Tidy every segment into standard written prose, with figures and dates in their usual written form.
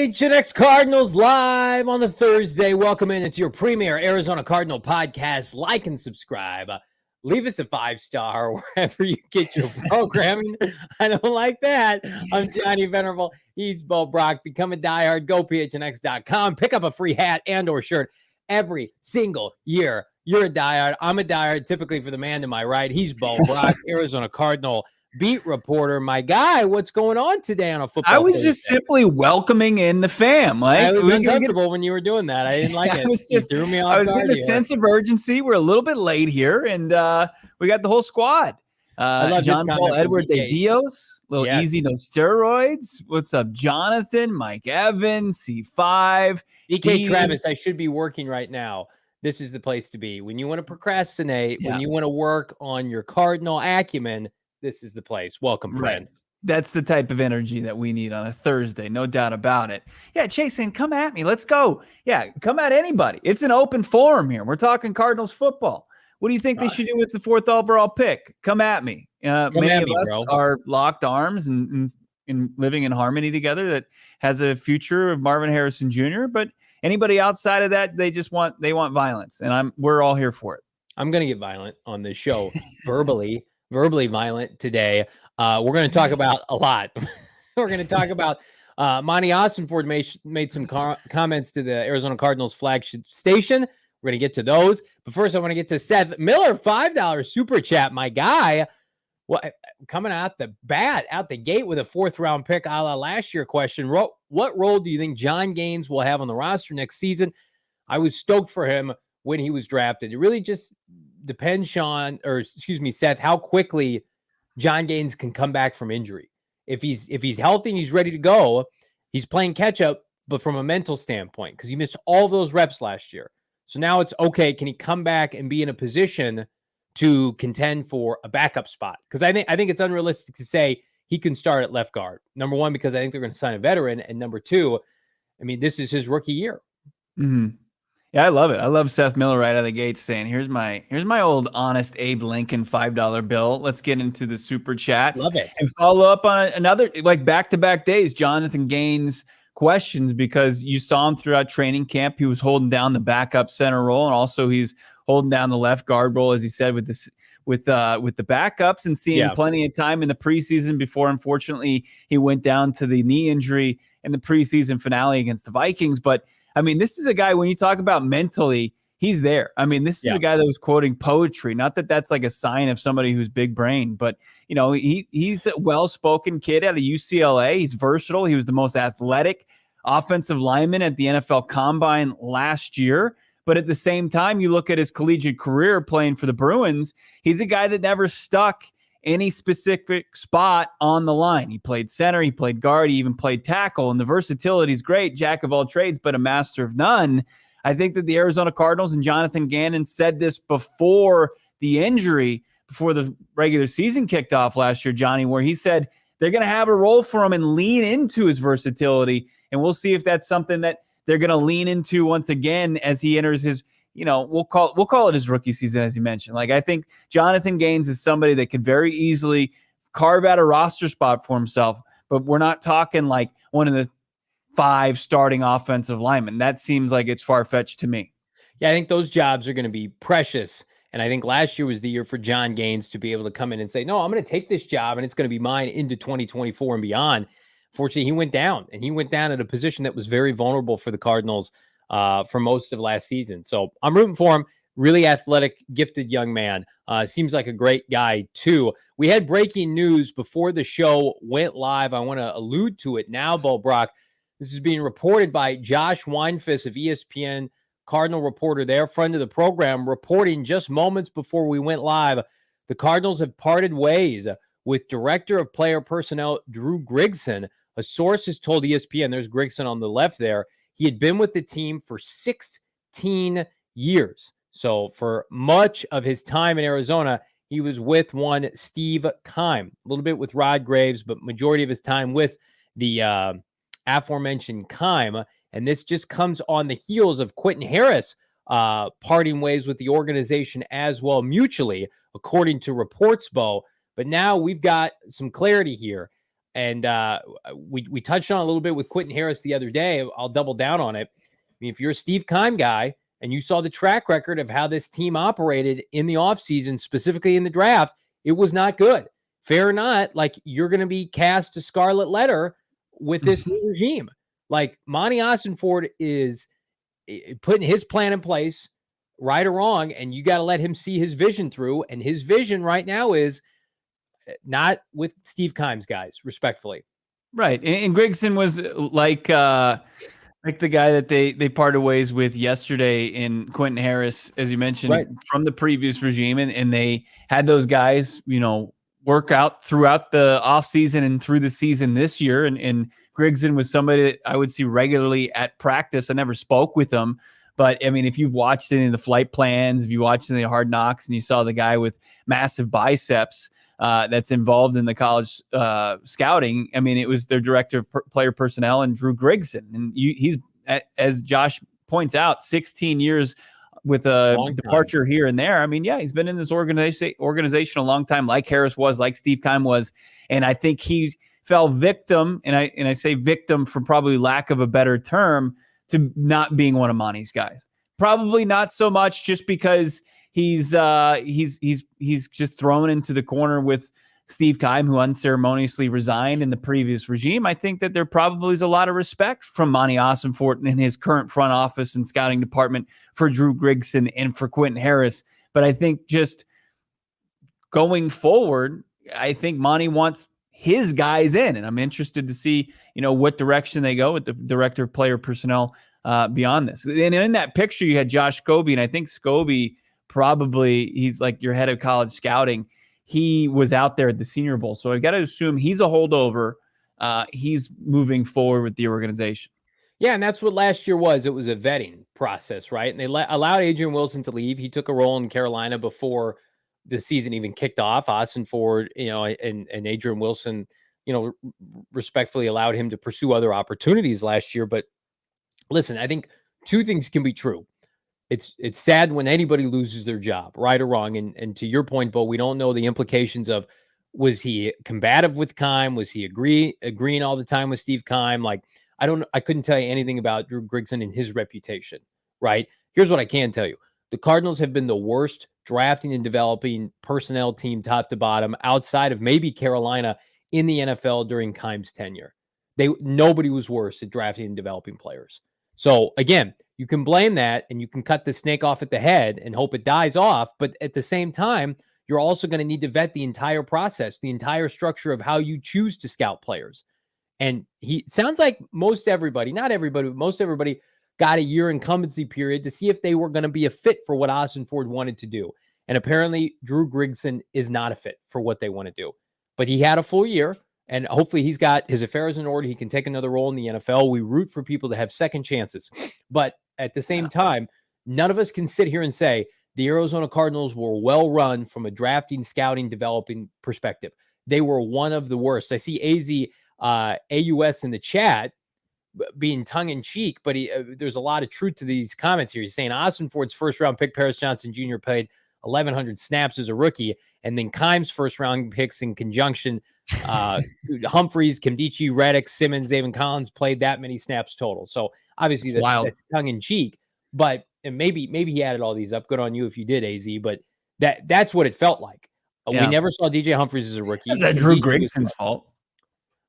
PHNX Cardinals live on the Thursday. Welcome in. It's your premier Arizona Cardinal podcast. Like and subscribe. Leave us a 5-star wherever you get your programming. I don't like that. I'm Johnny Venerable. He's Brack. Become a diehard. Go PHNX.com. Pick up a free hat and or shirt every single year. You're a diehard. I'm a diehard. Typically for the man to my right, he's Brack, Arizona Cardinal beat reporter. My guy, what's going on today on a football I was Thursday? just simply welcoming in the fam. Like, I was uncomfortable when you were doing that. I didn't like it. You threw me off I was guard getting a here. sense of urgency. We're a little bit late here, and we got the whole squad. I love John this Paul comment from Edward de DK. Dios, little Yes. easy, no steroids. What's up, Jonathan, Mike Evans, C5. DK Ian. Travis, I should be working right now. This is the place to be. When you want to procrastinate, when you want to work on your Cardinal acumen, this is the place. Welcome, friend. Right. That's the type of energy that we need on a Thursday, no doubt about it. Yeah, Jason, come at me. Let's go. Yeah, come at anybody. It's an open forum here. We're talking Cardinals football. What do you think they should do with the 4th overall pick? Come at me. Many of us bro. are locked arms and living in harmony together that has a future of Marvin Harrison Jr., but anybody outside of that, they want violence, and we're all here for it. I'm going to get violent on this show, verbally violent today. We're going to talk about a lot. We're going to talk about Monti Ossenfort made some comments to the Arizona Cardinals flagship station. We're going to get to those. But first, I want to get to Seth Miller, $5 super chat. My guy, coming out the gate with a 4th-round pick a la last year question. What role do you think John Gaines will have on the roster next season? I was stoked for him when he was drafted. It really just depends, Seth, how quickly John Gaines can come back from injury. If he's healthy and he's ready to go, he's playing catch up, but from a mental standpoint, because he missed all those reps last year. So now it's okay. Can he come back and be in a position to contend for a backup spot? Because I think it's unrealistic to say he can start at left guard. Number one, because I think they're going to sign a veteran, and number two, I mean, this is his rookie year. Mm-hmm. Yeah, I love it. I love Seth Miller right out of the gate saying, here's my old honest Abe Lincoln $5 bill. Let's get into the super chats. Love it. And follow up on another, like, back-to-back days, Jonathan Gaines questions, because you saw him throughout training camp. He was holding down the backup center role, and also he's holding down the left guard role, as he said, with the backups, and seeing plenty of time in the preseason before, unfortunately, he went down to the knee injury in the preseason finale against the Vikings. But I mean, this is a guy, when you talk about mentally, he's there. I mean, this is a guy that was quoting poetry. Not that that's like a sign of somebody who's big brain, but, you know, he's a well-spoken kid out of UCLA. He's versatile. He was the most athletic offensive lineman at the NFL Combine last year. But at the same time, you look at his collegiate career playing for the Bruins, he's a guy that never stuck any specific spot on the line. He played center, he played guard, he even played tackle, and the versatility is great, jack of all trades, but a master of none. I think that the Arizona Cardinals, and Jonathan Gannon said this before the injury, before the regular season kicked off last year, Johnny, where he said they're going to have a role for him and lean into his versatility, and we'll see if that's something that they're going to lean into once again as he enters his, you know, we'll call it his rookie season, as you mentioned. Like, I think Jonathan Gaines is somebody that could very easily carve out a roster spot for himself, but we're not talking like one of the 5 starting offensive linemen. That seems like it's far-fetched to me. Yeah, I think those jobs are going to be precious. And I think last year was the year for John Gaines to be able to come in and say, no, I'm going to take this job and it's going to be mine into 2024 and beyond. Fortunately, he went down at a position that was very vulnerable for the Cardinals for most of last season. So I'm rooting for him. Really athletic, gifted young man. Seems like a great guy, too. We had breaking news before the show went live. I want to allude to it now, Brack. This is being reported by Josh Weinfuss of ESPN, Cardinal reporter there, friend of the program, reporting just moments before we went live. The Cardinals have parted ways with Director of Player Personnel Drew Grigson. A source has told ESPN, there's Grigson on the left there, he had been with the team for 16 years. So for much of his time in Arizona, he was with one Steve Keim, a little bit with Rod Graves, but majority of his time with the aforementioned Keim. And this just comes on the heels of Quentin Harris parting ways with the organization as well mutually, according to reports, Bo. But now we've got some clarity here. And we touched on a little bit with Quentin Harris the other day. I'll double down on it. I mean, if you're a Steve Keim guy and you saw the track record of how this team operated in the offseason, specifically in the draft, it was not good. Fair or not, like, you're going to be cast a scarlet letter with this new regime. Like, Monti Ossenfort is putting his plan in place, right or wrong, and you got to let him see his vision through. And his vision right now is not with Steve Keim's guys, respectfully. Right. And Grigson was like the guy that they parted ways with yesterday in Quentin Harris, as you mentioned, from the previous regime. And they had those guys, work out throughout the offseason and through the season this year. And Grigson was somebody that I would see regularly at practice. I never spoke with him. But, I mean, if you've watched any of the flight plans, if you watched any of the Hard Knocks and you saw the guy with massive biceps that's involved in the college scouting, I mean, it was their director of player personnel and Drew Grigson. And he's, as Josh points out, 16 years with a departure here and there. I mean, yeah, he's been in this organization a long time, like Harris was, like Steve Keim was. And I think he fell victim, and I say victim for probably lack of a better term, to not being one of Monti's guys. Probably not so much just because he's just thrown into the corner with Steve Keim, who unceremoniously resigned in the previous regime. I think that there probably is a lot of respect from Monti Ossenfort and his current front office and scouting department for Drew Grigson and for Quentin Harris. But I think just going forward, I think Monti wants his guys in, and I'm interested to see, what direction they go with the director of player personnel beyond this. And in that picture, you had Josh Scobie, and I think Scobie probably, he's like your head of college scouting. He was out there at the Senior Bowl, so I got to assume he's a holdover. He's moving forward with the organization. Yeah, and that's what last year was. It was a vetting process, right? And they allowed Adrian Wilson to leave. He took a role in Carolina before the season even kicked off. Ossenfort, and Adrian Wilson, respectfully allowed him to pursue other opportunities last year. But listen, I think two things can be true. It's sad when anybody loses their job, right or wrong. And to your point, Bo, we don't know the implications of, was he combative with Keim? Was he agreeing all the time with Steve Keim? Like, I couldn't tell you anything about Drew Grigson and his reputation, right? Here's what I can tell you. The Cardinals have been the worst drafting and developing personnel team top to bottom outside of maybe Carolina in the NFL during Keim's tenure. Nobody was worse at drafting and developing players. So again, you can blame that and you can cut the snake off at the head and hope it dies off. But at the same time, you're also going to need to vet the entire process, the entire structure of how you choose to scout players. And he sounds like most everybody, not everybody, but most everybody got a year incumbency period to see if they were going to be a fit for what Ossenfort wanted to do. And apparently Drew Grigson is not a fit for what they want to do. But he had a full year, and hopefully he's got his affairs in order. He can take another role in the NFL. We root for people to have second chances. But at the same time, none of us can sit here and say the Arizona Cardinals were well run from a drafting, scouting, developing perspective. They were one of the worst. I see AUS in the chat being tongue-in-cheek, but there's a lot of truth to these comments here. He's saying Ossenfort's first-round pick, Paris Johnson Jr., played 1,100 snaps as a rookie, and then Keim's first-round picks in conjunction, Humphreys, Kimdichie, Reddick, Simmons, David Collins played that many snaps total. So obviously that's tongue-in-cheek, but and maybe he added all these up. Good on you if you did, AZ, but that's what it felt like. We never saw DJ Humphreys as a rookie. Is that Drew Grigson's fault?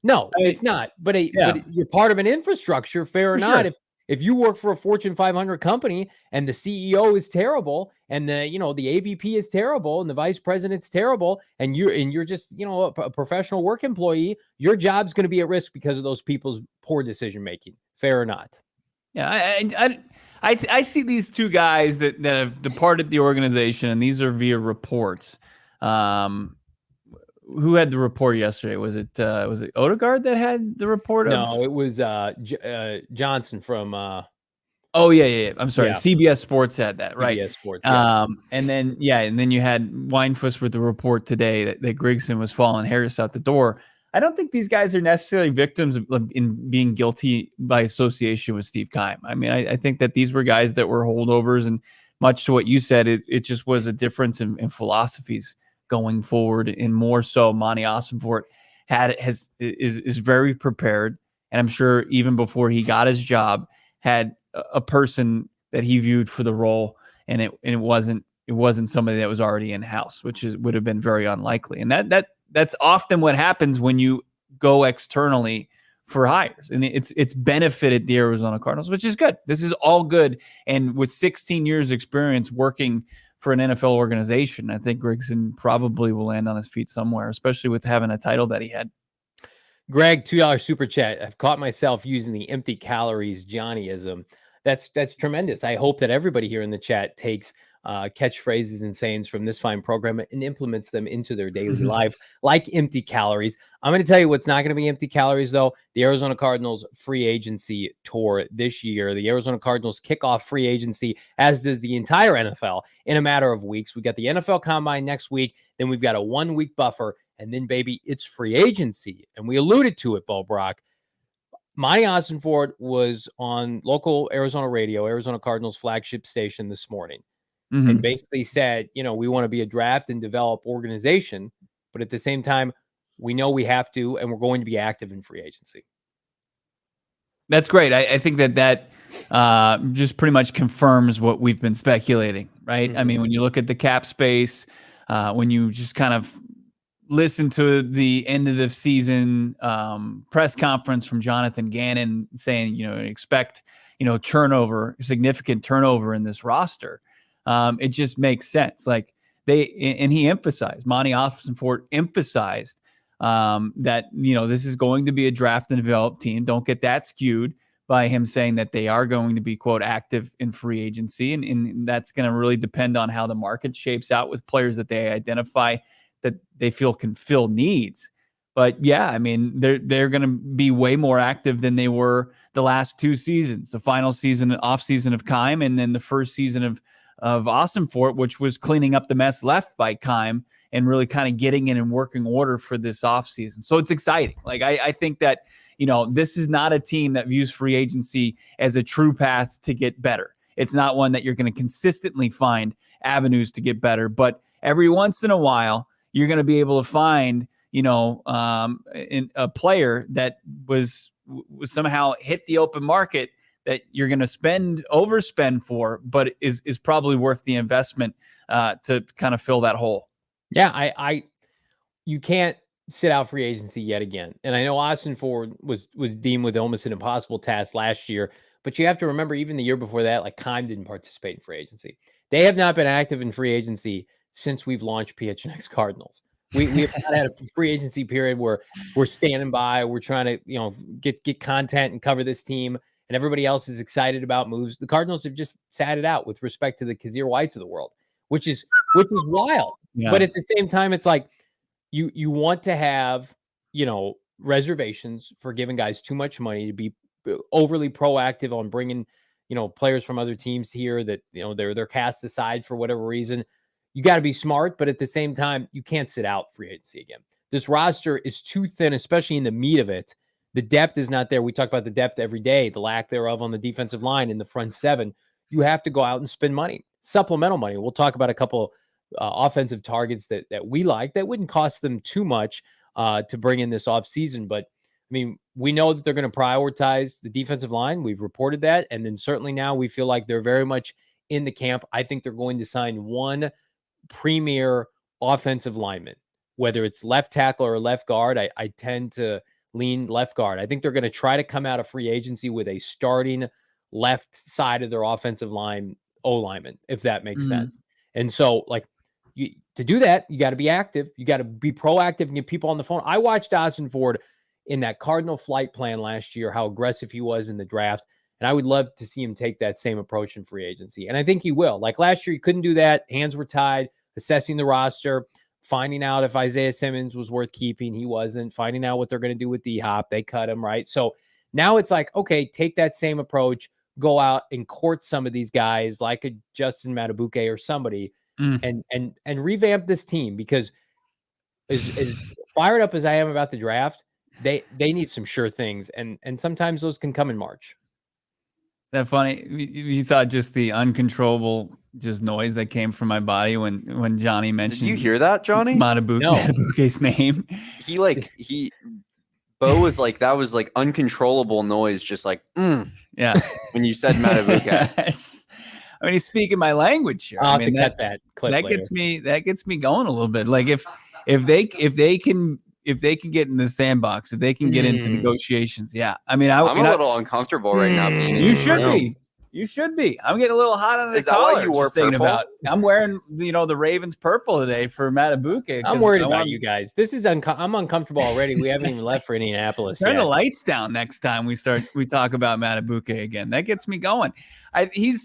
No, it's not. But you're part of an infrastructure, fair or not. If you work for a Fortune 500 company and the CEO is terrible and the AVP is terrible and the vice president's terrible and you're just, a professional work employee, your job's going to be at risk because of those people's poor decision making. Fair or not? Yeah, I see these two guys that have departed the organization, and these are via reports. Who had the report yesterday? Was it Odegaard that had the report? No, it was Johnson from. Oh yeah. I'm sorry. Yeah. CBS Sports had that, right? CBS Sports. Yeah. And then you had Weinfuss with the report today that Grigson was following Harris out the door. I don't think these guys are necessarily victims in being guilty by association with Steve Keim. I mean, I think that these were guys that were holdovers, and much to what you said, it just was a difference in philosophies going forward, and more so Monti Ossenfort is very prepared, and I'm sure even before he got his job, had a person that he viewed for the role, and it wasn't somebody that was already in house, which would have been very unlikely. And that's often what happens when you go externally for hires, and it's benefited the Arizona Cardinals, which is good. This is all good, and with 16 years experience working for an NFL organization, I think Grigson probably will land on his feet somewhere, especially with having a title that he had. Greg, $2 super chat. I've caught myself using the empty calories Johnnyism. That's tremendous. I hope that everybody here in the chat takes catchphrases and sayings from this fine program and implements them into their daily life, like empty calories. I'm going to tell you what's not going to be empty calories, though. The Arizona Cardinals free agency tour this year. The Arizona Cardinals kick off free agency, as does the entire NFL, in a matter of weeks. We got the NFL Combine next week. Then we've got a 1 week buffer. And then, baby, it's free agency. And we alluded to it, Bo Brock. Monti Ossenfort was on local Arizona radio, Arizona Cardinals flagship station this morning, and basically said, we want to be a draft and develop organization, but at the same time, we know we have to, and we're going to be active in free agency. That's great. I think that just pretty much confirms what we've been speculating, right? I mean, when you look at the cap space, when you just kind of listen to the end of the season press conference from Jonathan Gannon saying, expect, significant turnover in this roster. It just makes sense. Like he emphasized, Monti Ossenfort emphasized that, this is going to be a draft and develop team. Don't get that skewed by him saying that they are going to be, quote, active in free agency. And that's going to really depend on how the market shapes out with players that they identify that they feel can fill needs. But yeah, I mean, they're going to be way more active than they were the last 2 seasons, the final season, off season of Keim, and then the first season of Ossenfort, which was cleaning up the mess left by Keim and really kind of getting it in working order for this offseason. So it's exciting. Like, I think that, this is not a team that views free agency as a true path to get better. It's not one that you're going to consistently find avenues to get better, but every once in a while, you're going to be able to find, in a player that was somehow hit the open market that you're going to overspend for, but is probably worth the investment to kind of fill that hole. Yeah, you can't sit out free agency yet again. And I know Ossenfort was deemed with almost an impossible task last year, but you have to remember even the year before that, like Keim didn't participate in free agency. They have not been active in free agency since we've launched PHNX Cardinals. We have not had a free agency period where we're standing by, we're trying to, get content and cover this team, and everybody else is excited about moves. The Cardinals have just sat it out with respect to the Kazir Whites of the world, which is wild. Yeah. But at the same time, it's like you want to have, reservations for giving guys too much money, to be overly proactive on bringing, players from other teams here that, they're cast aside for whatever reason. You got to be smart, but at the same time, you can't sit out free agency again. This roster is too thin, especially in the meat of it. The depth is not there. We talk about the depth every day, the lack thereof on the defensive line in the front seven. You have to go out and spend money, supplemental money. We'll talk about a couple offensive targets that we like that wouldn't cost them too much to bring in this offseason. But I mean, we know that they're going to prioritize the defensive line. We've reported that. And then certainly now we feel like they're very much in the camp. I think they're going to sign one premier offensive lineman, whether it's left tackle or left guard. I tend to lean left guard. I think they're going to try to come out of free agency with a starting left side of their offensive line O-lineman, if that makes sense. And so, like, to do that, you got to be active. You got to be proactive and get people on the phone. I watched Ossenfort in that Cardinal flight plan last year, how aggressive he was in the draft. And I would love to see him take that same approach in free agency. And I think he will. Like last year, he couldn't do that. Hands were tied, assessing the roster, finding out if Isaiah Simmons was worth keeping. He wasn't. Finding out what they're going to do with D-Hop. They cut him, right? So now it's like, okay, take that same approach, go out and court some of these guys like a Justin Matabuke or somebody and revamp this team, because as fired up as I am about the draft, they need some sure things. And sometimes those can come in March. that funny? You thought just the uncontrollable just noise that came from my body when Johnny mentioned. Did you hear that, Johnny? Matabuke's name. Bo was like, that was like uncontrollable noise, just like, yeah. When you said Matabuke. I mean, he's speaking my language here. I'll have to cut that clip later. Gets me going a little bit. Like if they can get in the sandbox, if they can get into negotiations, yeah. I mean, I'm a little uncomfortable right now. You should be. You should be. I'm getting a little hot on the collar. Why you wore purple? I'm wearing, the Ravens purple today for Matabuke. I'm worried about you guys. This is I'm uncomfortable already. We haven't even left for Indianapolis. Turn the lights down next time we talk about Matabuke again. That gets me going. He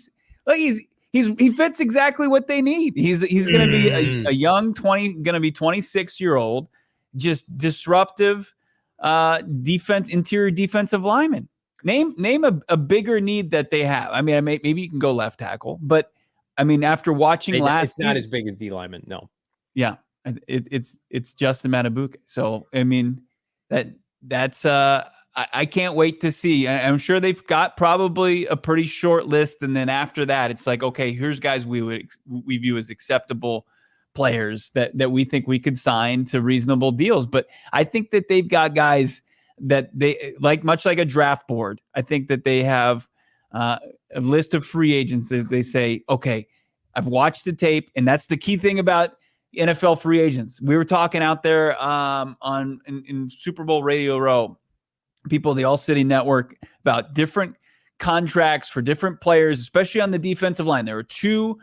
fits exactly what they need. He's going to be a young 26-year-old, just disruptive interior defensive lineman. Name a bigger need that they have. I mean, maybe you can go left tackle, but I mean, after watching it's not as big as D lineman. No. Yeah, it's Justin Matabuke. So I mean, that's I can't wait to see. I'm sure they've got probably a pretty short list, and then after that, it's like, okay, here's guys we view as acceptable players that we think we could sign to reasonable deals. But I think that they've got guys that they much like a draft board. I think that they have a list of free agents that they say, okay, I've watched the tape, and that's the key thing about NFL free agents. We were talking out there in Super Bowl Radio Row, people, the ALLCITY network, about different contracts for different players, especially on the defensive line. There were two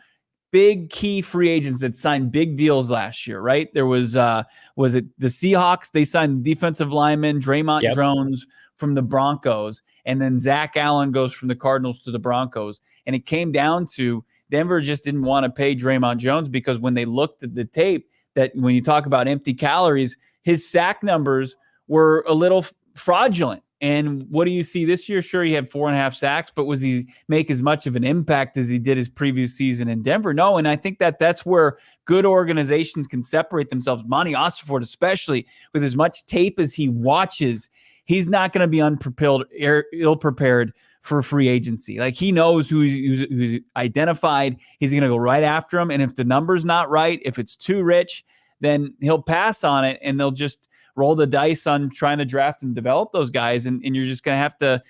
big key free agents that signed big deals last year, right? There was it the Seahawks? They signed defensive lineman Draymond Jones from the Broncos, and then Zach Allen goes from the Cardinals to the Broncos. And it came down to Denver just didn't want to pay Draymond Jones because when they looked at the tape, that when you talk about empty calories, his sack numbers were a little fraudulent. And what do you see this year? Sure, he had 4.5 sacks, but was he make as much of an impact as he did his previous season in Denver? No, and I think that's where good organizations can separate themselves. Monti Ossenfort, especially with as much tape as he watches, he's not going to be ill-prepared for free agency. Like, he knows who's identified. He's going to go right after him, and if the number's not right, if it's too rich, then he'll pass on it, and they'll just roll the dice on trying to draft and develop those guys. And you're just going to have to,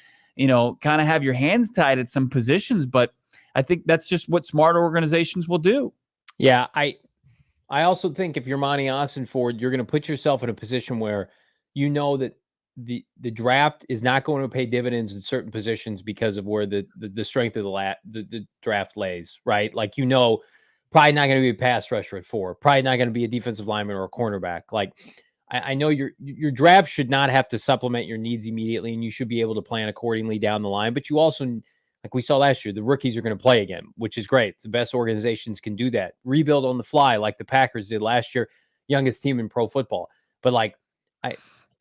kind of have your hands tied at some positions. But I think that's just what smart organizations will do. Yeah. I also think if you're Monti Ossenfort, you're going to put yourself in a position where you know that the draft is not going to pay dividends in certain positions because of where the strength of the draft lays, right? Like, probably not going to be a pass rusher at 4, probably not going to be a defensive lineman or a cornerback. Like, I know your draft should not have to supplement your needs immediately, and you should be able to plan accordingly down the line. But you also, like we saw last year, the rookies are going to play again, which is great. It's the best organizations can do that. Rebuild on the fly like the Packers did last year, youngest team in pro football. But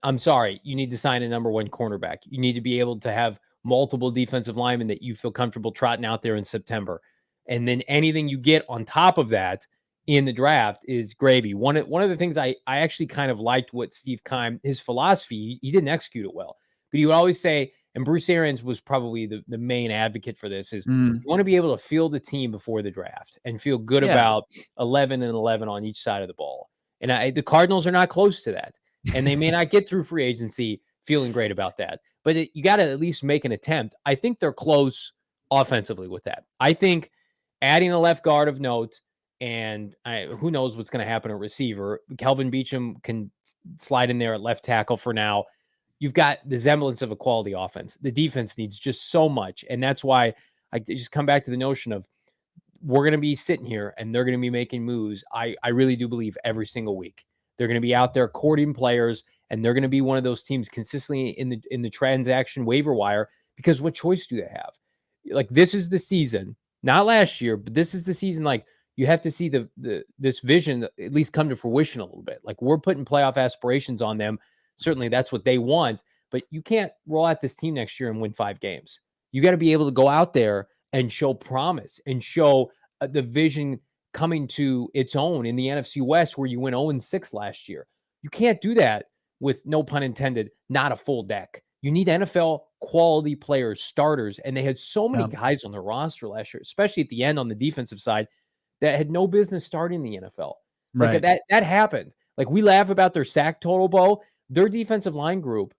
I'm sorry, you need to sign a number 1 cornerback. You need to be able to have multiple defensive linemen that you feel comfortable trotting out there in September. And then anything you get on top of that in the draft is gravy. One of the things I actually kind of liked what Steve Keim, his philosophy, he didn't execute it well, but he would always say, and Bruce Arians was probably the main advocate for this, is you want to be able to field the team before the draft and feel good about 11 and 11 on each side of the ball. And the Cardinals are not close to that. And they may not get through free agency feeling great about that, but you got to at least make an attempt. I think they're close offensively with that. I think adding a left guard of note, and who knows what's going to happen at receiver. Kelvin Beachum can slide in there at left tackle for now. You've got the semblance of a quality offense. The defense needs just so much. And that's why I just come back to the notion of we're going to be sitting here and they're going to be making moves. I really do believe every single week they're going to be out there courting players, and they're going to be one of those teams consistently in the transaction waiver wire, because what choice do they have? Like, this is the season, not last year, but this is the season. Like, you have to see this vision at least come to fruition a little bit. Like, we're putting playoff aspirations on them. Certainly that's what they want, but you can't roll out this team next year and win 5 games. You got to be able to go out there and show promise and show the vision coming to its own in the NFC West, where you went 0-6 last year. You can't do that with, no pun intended, not a full deck. You need NFL quality players, starters, and they had so many guys on the roster last year, especially at the end on the defensive side, that had no business starting the NFL. Like Right. that happened. Like we laugh about their sack total, Bo. Their defensive line group,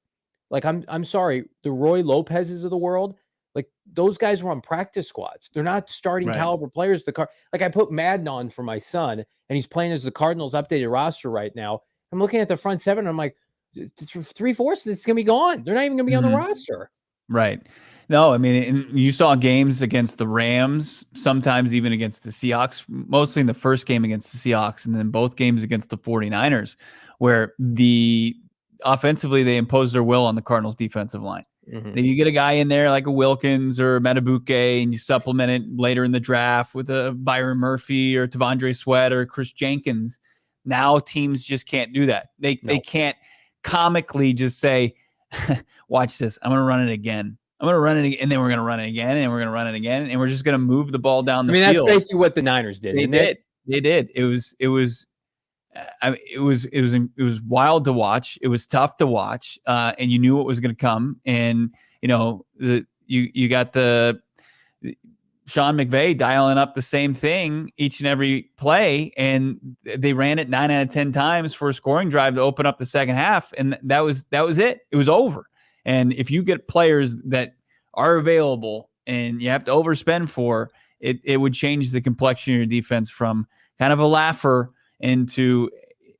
like I'm sorry, the Roy Lopez's of the world, like those guys were on practice squads. They're not starting caliber players. Like I put Madden on for my son, and he's playing as the Cardinals updated roster right now. I'm looking at the front seven, and I'm like, 3/4 this is gonna be gone. They're not even gonna be on the roster. Right. No, I mean, and you saw games against the Rams, sometimes even against the Seahawks, mostly in the first game against the Seahawks, and then both games against the 49ers, where offensively they imposed their will on the Cardinals defensive line. And if you get a guy in there like a Wilkins or Matabuke and you supplement it later in the draft with a Byron Murphy or Tavondre Sweat or Chris Jenkins, now teams just can't do that. They can't comically just say, watch this, I'm going to run it again. I'm going to run it, and then we're going to run it again, and we're going to run it again, and we're just going to move the ball down the field. That's basically what the Niners did. They did. It was wild to watch. It was tough to watch, and you knew what was going to come. And you got the Sean McVay dialing up the same thing each and every play, and they ran it 9 out of 10 times for a scoring drive to open up the second half, and that was it. It was over. And if you get players that are available and you have to overspend for it, it would change the complexion of your defense from kind of a laugher into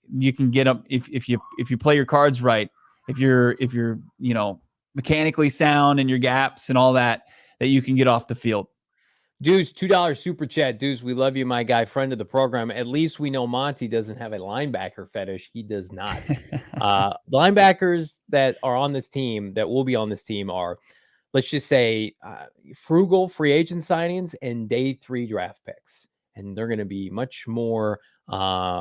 you can get up if you play your cards right, if you're mechanically sound and your gaps and all that you can get off the field. Deuce, $2 super chat. Deuce, we love you, my guy, friend of the program. At least we know Monty doesn't have a linebacker fetish. He does not. The linebackers that are on this team, that will be on this team, are, let's just say, frugal free agent signings and day 3 draft picks. And they're going to be much more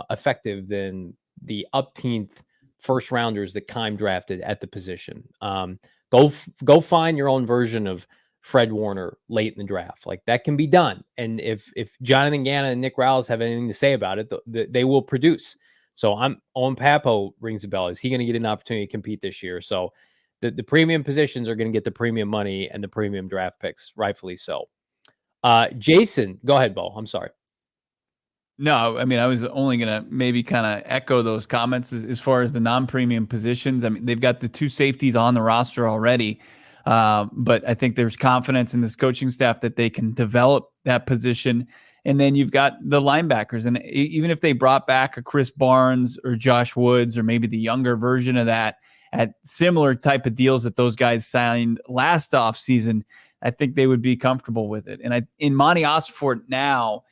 effective than the upteenth first rounders that Keim drafted at the position. Go find your own version of Fred Warner late in the draft. Like that can be done. And if Jonathan Gannon and Nick Rowles have anything to say about it, they will produce. So Owen Papo rings a bell. Is he going to get an opportunity to compete this year? So the premium positions are going to get the premium money and the premium draft picks, rightfully so. Jason, go ahead, Bo. I'm sorry. No, I mean, I was only going to maybe kind of echo those comments as far as the non-premium positions. I mean, they've got the 2 safeties on the roster already. But I think there's confidence in this coaching staff that they can develop that position. And then you've got the linebackers. And even if they brought back a Chris Barnes or Josh Woods or maybe the younger version of that at similar type of deals that those guys signed last offseason, I think they would be comfortable with it. And Monti Ossenfort now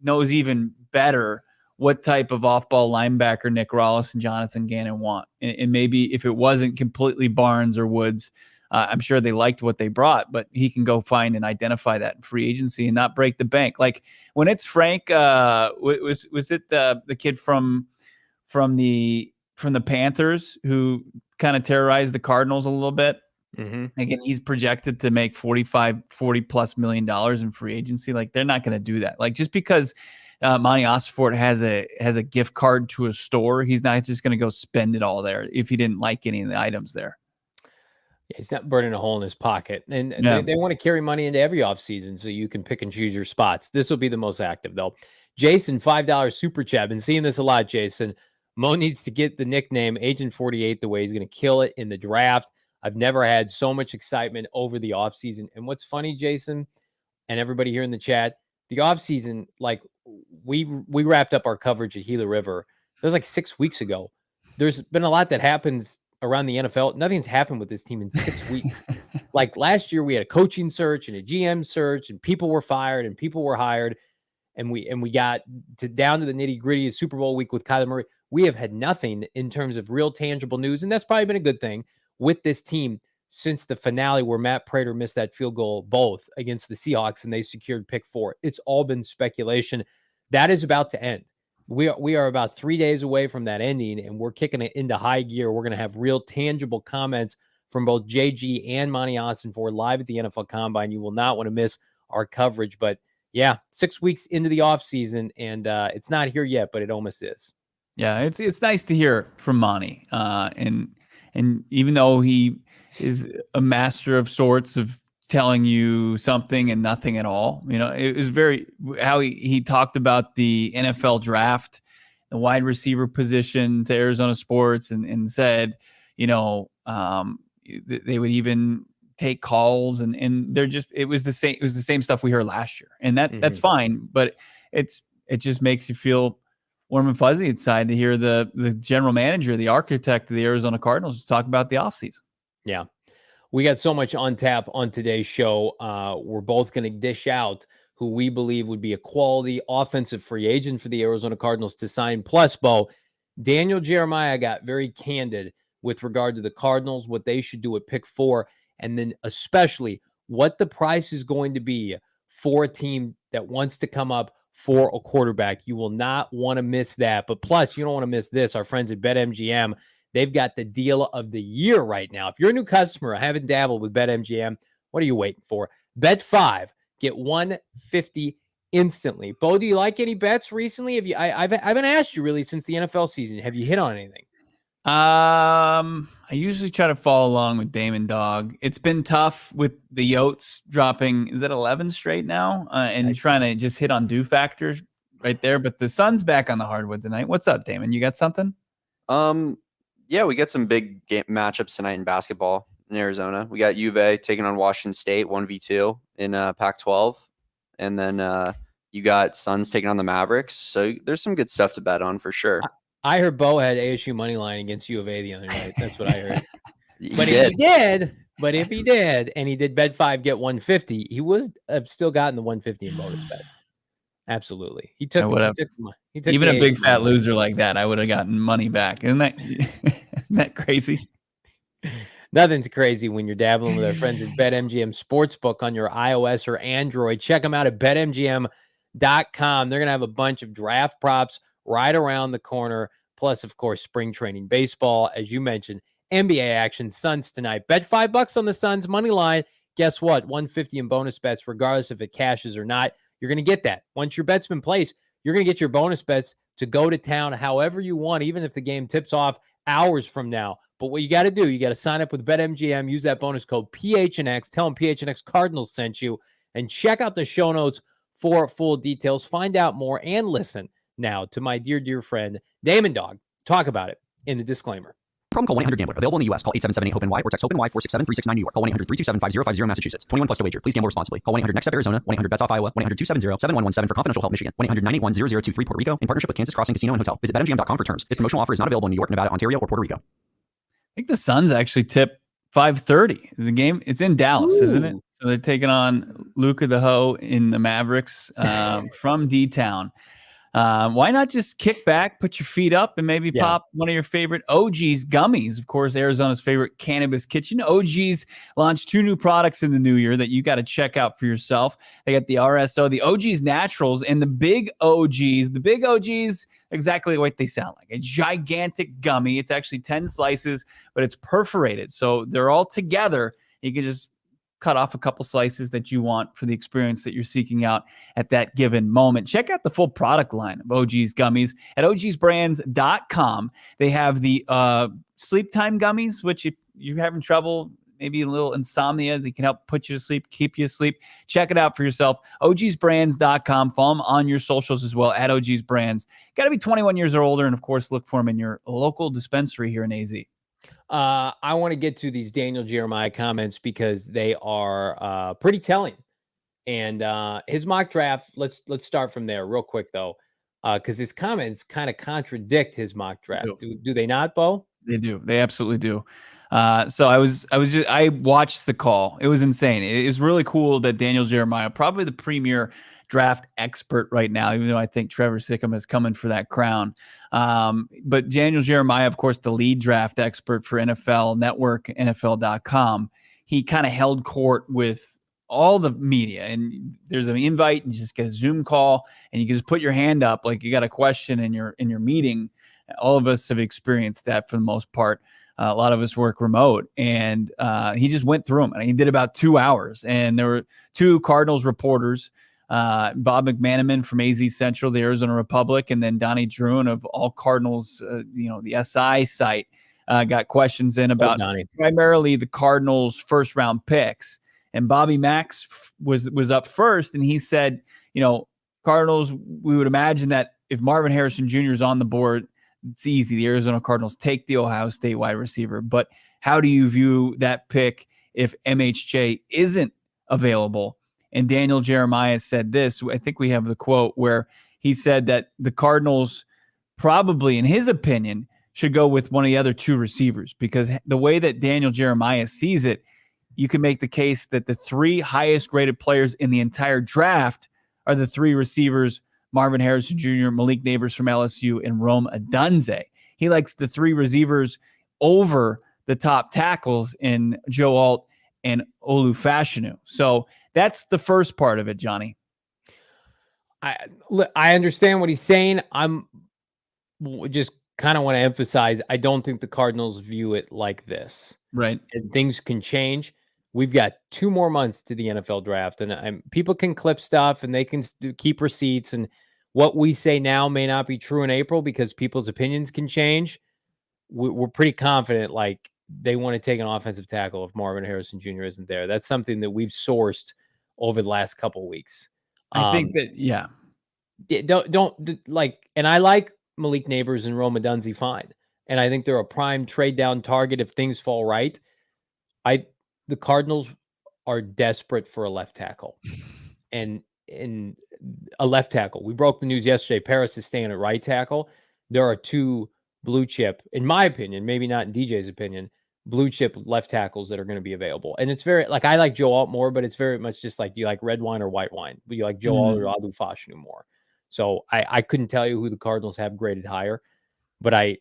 knows even better what type of off-ball linebacker Nick Rowles and Jonathan Gannon want. And maybe if it wasn't completely Barnes or Woods, I'm sure they liked what they brought, but he can go find and identify that in free agency and not break the bank. Like when it's Frank, was it the kid from the Panthers who kind of terrorized the Cardinals a little bit? Mm-hmm. Again, he's projected to make $40+ million in free agency. Like they're not going to do that. Like just because Monti Ossenfort has a gift card to a store, he's not just going to go spend it all there if he didn't like any of the items there. Yeah, he's not burning a hole in his pocket. And they want to carry money into every offseason so you can pick and choose your spots. This will be the most active, though. Jason, $5 super chat. Been seeing this a lot, Jason. Mo needs to get the nickname Agent 48 the way he's going to kill it in the draft. I've never had so much excitement over the offseason. And what's funny, Jason, and everybody here in the chat, the offseason, like we wrapped up our coverage at Gila River. It was like 6 weeks ago. There's been a lot that happens around the NFL. Nothing's happened with this team in 6 weeks. Like last year, we had a coaching search and a GM search, and people were fired and people were hired. And we got down to the nitty gritty of Super Bowl week with Kyler Murray. We have had nothing in terms of real tangible news. And that's probably been a good thing with this team since the finale where Matt Prater missed that field goal both against the Seahawks and they secured pick 4. It's all been speculation. That is about to end. We are about 3 days away from that ending, and we're kicking it into high gear. We're going to have real tangible comments from both JG and Monti Ossenfort live at the NFL Combine. You will not want to miss our coverage. But yeah, 6 weeks into the offseason, and it's not here yet, but it almost is. Yeah, it's nice to hear from Monti. And even though he is a master of sorts of telling you something and nothing at all. It was very how he talked about the NFL draft, the wide receiver position to Arizona sports, and said, they would even take calls and they're just, it was the same stuff we heard last year. And that's fine, but it just makes you feel warm and fuzzy inside to hear the general manager, the architect of the Arizona Cardinals talk about the offseason. Yeah. We got so much on tap on today's show. We're both going to dish out who we believe would be a quality offensive free agent for the Arizona Cardinals to sign. Plus, Bo, Daniel Jeremiah got very candid with regard to the Cardinals, what they should do at pick 4, and then especially what the price is going to be for a team that wants to come up for a quarterback. You will not want to miss that. But plus, you don't want to miss this. Our friends at BetMGM, they've got the deal of the year right now. If you're a new customer, I haven't dabbled with BetMGM, what are you waiting for? Bet 5, get $150 instantly. Bo, do you like any bets recently? I haven't asked you really since the NFL season. Have you hit on anything? I usually try to follow along with Damon Dog. It's been tough with the Yotes dropping, is it 11 straight now? And trying to just hit on do factors right there. But the Sun's back on the hardwood tonight. What's up, Damon? You got something? Yeah, we got some big game matchups tonight in basketball in Arizona. We got Juve taking on Washington State 1v2 in Pac-12. And then you got Suns taking on the Mavericks. So there's some good stuff to bet on for sure. I heard Bo had ASU money line against U of A the other night. That's what I heard. But if he did, and he did bet 5, get 150, he would have still gotten the 150 in bonus bets. Absolutely. He took even a big fat loser like that, I would have gotten money back. Isn't that crazy? Nothing's crazy when you're dabbling with our friends at BetMGM Sportsbook on your iOS or Android. Check them out at BetMGM.com. They're going to have a bunch of draft props right around the corner. Plus, of course, spring training baseball, as you mentioned, NBA action, Suns tonight. Bet $5 on the Suns money line. Guess what? 150 in bonus bets, regardless if it cashes or not. You're going to get that. Once your bet's been placed, you're going to get your bonus bets to go to town however you want, even if the game tips off hours from now. But what you got to do, you got to sign up with BetMGM, use that bonus code PHNX, tell them PHNX Cardinals sent you, and check out the show notes for full details. Find out more and listen now to my dear friend, Damon Dog, talk about it in the disclaimer. Promo call 1-800-GAMBLER. Available in the U.S. Call 877-8-HOPE-NY or text HOPE-NY 467-369 New York. Call 1-800-327-5050 Massachusetts. 21 plus to wager. Please gamble responsibly. Call 1-800-NEXT-STEP Arizona. 1-800-BETS-OFF Iowa. 1-800-270-7117 for confidential help Michigan. 1-800-981-0023 Puerto Rico in partnership with Kansas Crossing Casino and Hotel. Visit BetMGM.com for terms. This promotional offer is not available in New York, Nevada, Ontario, or Puerto Rico. I think the Suns actually tip 5:30. Is the game? It's in Dallas, isn't it? So they're taking on Luka the Ho in the Mavericks from D-Town. Why not just kick back, put your feet up, and maybe pop one of your favorite OG's gummies? Of course, Arizona's favorite cannabis kitchen. OG's launched 2 new products in the new year that you got to check out for yourself. They got the RSO, the OG's Naturals, and the Big OG's. The Big OG's, exactly what they sound like. A gigantic gummy. It's actually 10 slices, but it's perforated. So they're all together. You can just cut off a couple slices that you want for the experience that you're seeking out at that given moment. Check out the full product line of OG's gummies at ogsbrands.com. They have the sleep time gummies, which if you're having trouble, maybe a little insomnia, they can help put you to sleep, keep you asleep. Check it out for yourself. ogsbrands.com. Follow them on your socials as well at ogsbrands. Got to be 21 years or older, and of course, look for them in your local dispensary here in AZ. I want to get to these Daniel Jeremiah comments because they are pretty telling. And his mock draft, let's start from there real quick, though, because his comments kind of contradict his mock draft. Do they not, Bo? They do. They absolutely do. So I watched the call. It was insane. It was really cool that Daniel Jeremiah, probably the premier draft expert right now, even though I think Trevor Sikkema is coming for that crown. But Daniel Jeremiah, of course, the lead draft expert for NFL Network, NFL.com, he kind of held court with all the media, and there's an invite, and you just get a Zoom call, and you can just put your hand up like you got a question in your meeting. All of us have experienced that for the most part. A lot of us work remote, and he just went through them, and he did about 2 hours. And there were 2 Cardinals reporters, Bob McManaman from AZ Central, the Arizona Republic, and then Donnie Druin of All Cardinals, the SI site, got questions in about Donnie. primarily the Cardinals' first round picks. And Bobby Max was up first, and he said, Cardinals, we would imagine that if Marvin Harrison Jr. is on the board, it's easy. The Arizona Cardinals take the Ohio State wide receiver. But how do you view that pick if MHJ isn't available? And Daniel Jeremiah said this. I think we have the quote where he said that the Cardinals probably, in his opinion, should go with one of the other two receivers, because the way that Daniel Jeremiah sees it, you can make the case that the three highest rated players in the entire draft are the three receivers: Marvin Harrison Jr., Malik Neighbors from LSU, and Rome Odunze. He likes the three receivers over the top tackles in Joe Alt and Olu Fashanu. So that's the first part of it, Johnny. I understand what he's saying. I'm just kind of want to emphasize, I don't think the Cardinals view it like this. Right. And things can change. We've got 2 more months to the NFL draft, and people can clip stuff and they can keep receipts, and what we say now may not be true in April because people's opinions can change. We're pretty confident, like, they want to take an offensive tackle if Marvin Harrison Jr. isn't there. That's something that we've sourced over the last couple of weeks. I think that, yeah. Don't like, and I like Malik Neighbors and Rome Odunze fine, and I think they're a prime trade down target if things fall right. The Cardinals are desperate for a left tackle, and a left tackle. We broke the news yesterday. Paris is staying at right tackle. There are 2 blue chip, in my opinion, maybe not in DJ's opinion, blue chip left tackles that are going to be available. And it's very, like, I like Joe Alt more, but it's very much just like, you like red wine or white wine? You like Joe Alt or Olu Fashanu more? So I couldn't tell you who the Cardinals have graded higher, but I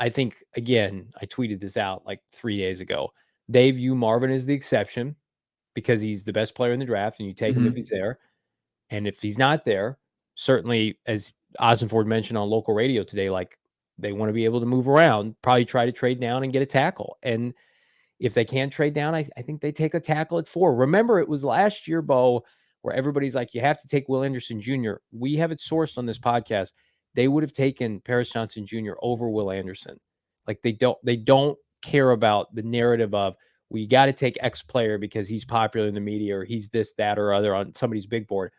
think, again, I tweeted this out like 3 days ago. They view Marvin as the exception because he's the best player in the draft, and you take him if he's there. And if he's not there, certainly, as Ossenfort mentioned on local radio today, like, they want to be able to move around, probably try to trade down and get a tackle. And if they can't trade down, I think they take a tackle at 4. Remember, it was last year, Bo, where everybody's like, you have to take Will Anderson Jr. We have it sourced on this podcast. They would have taken Paris Johnson Jr. over Will Anderson. Like, they don't care about the narrative of, well, you got to take X player because he's popular in the media or he's this, that, or other on somebody's big board.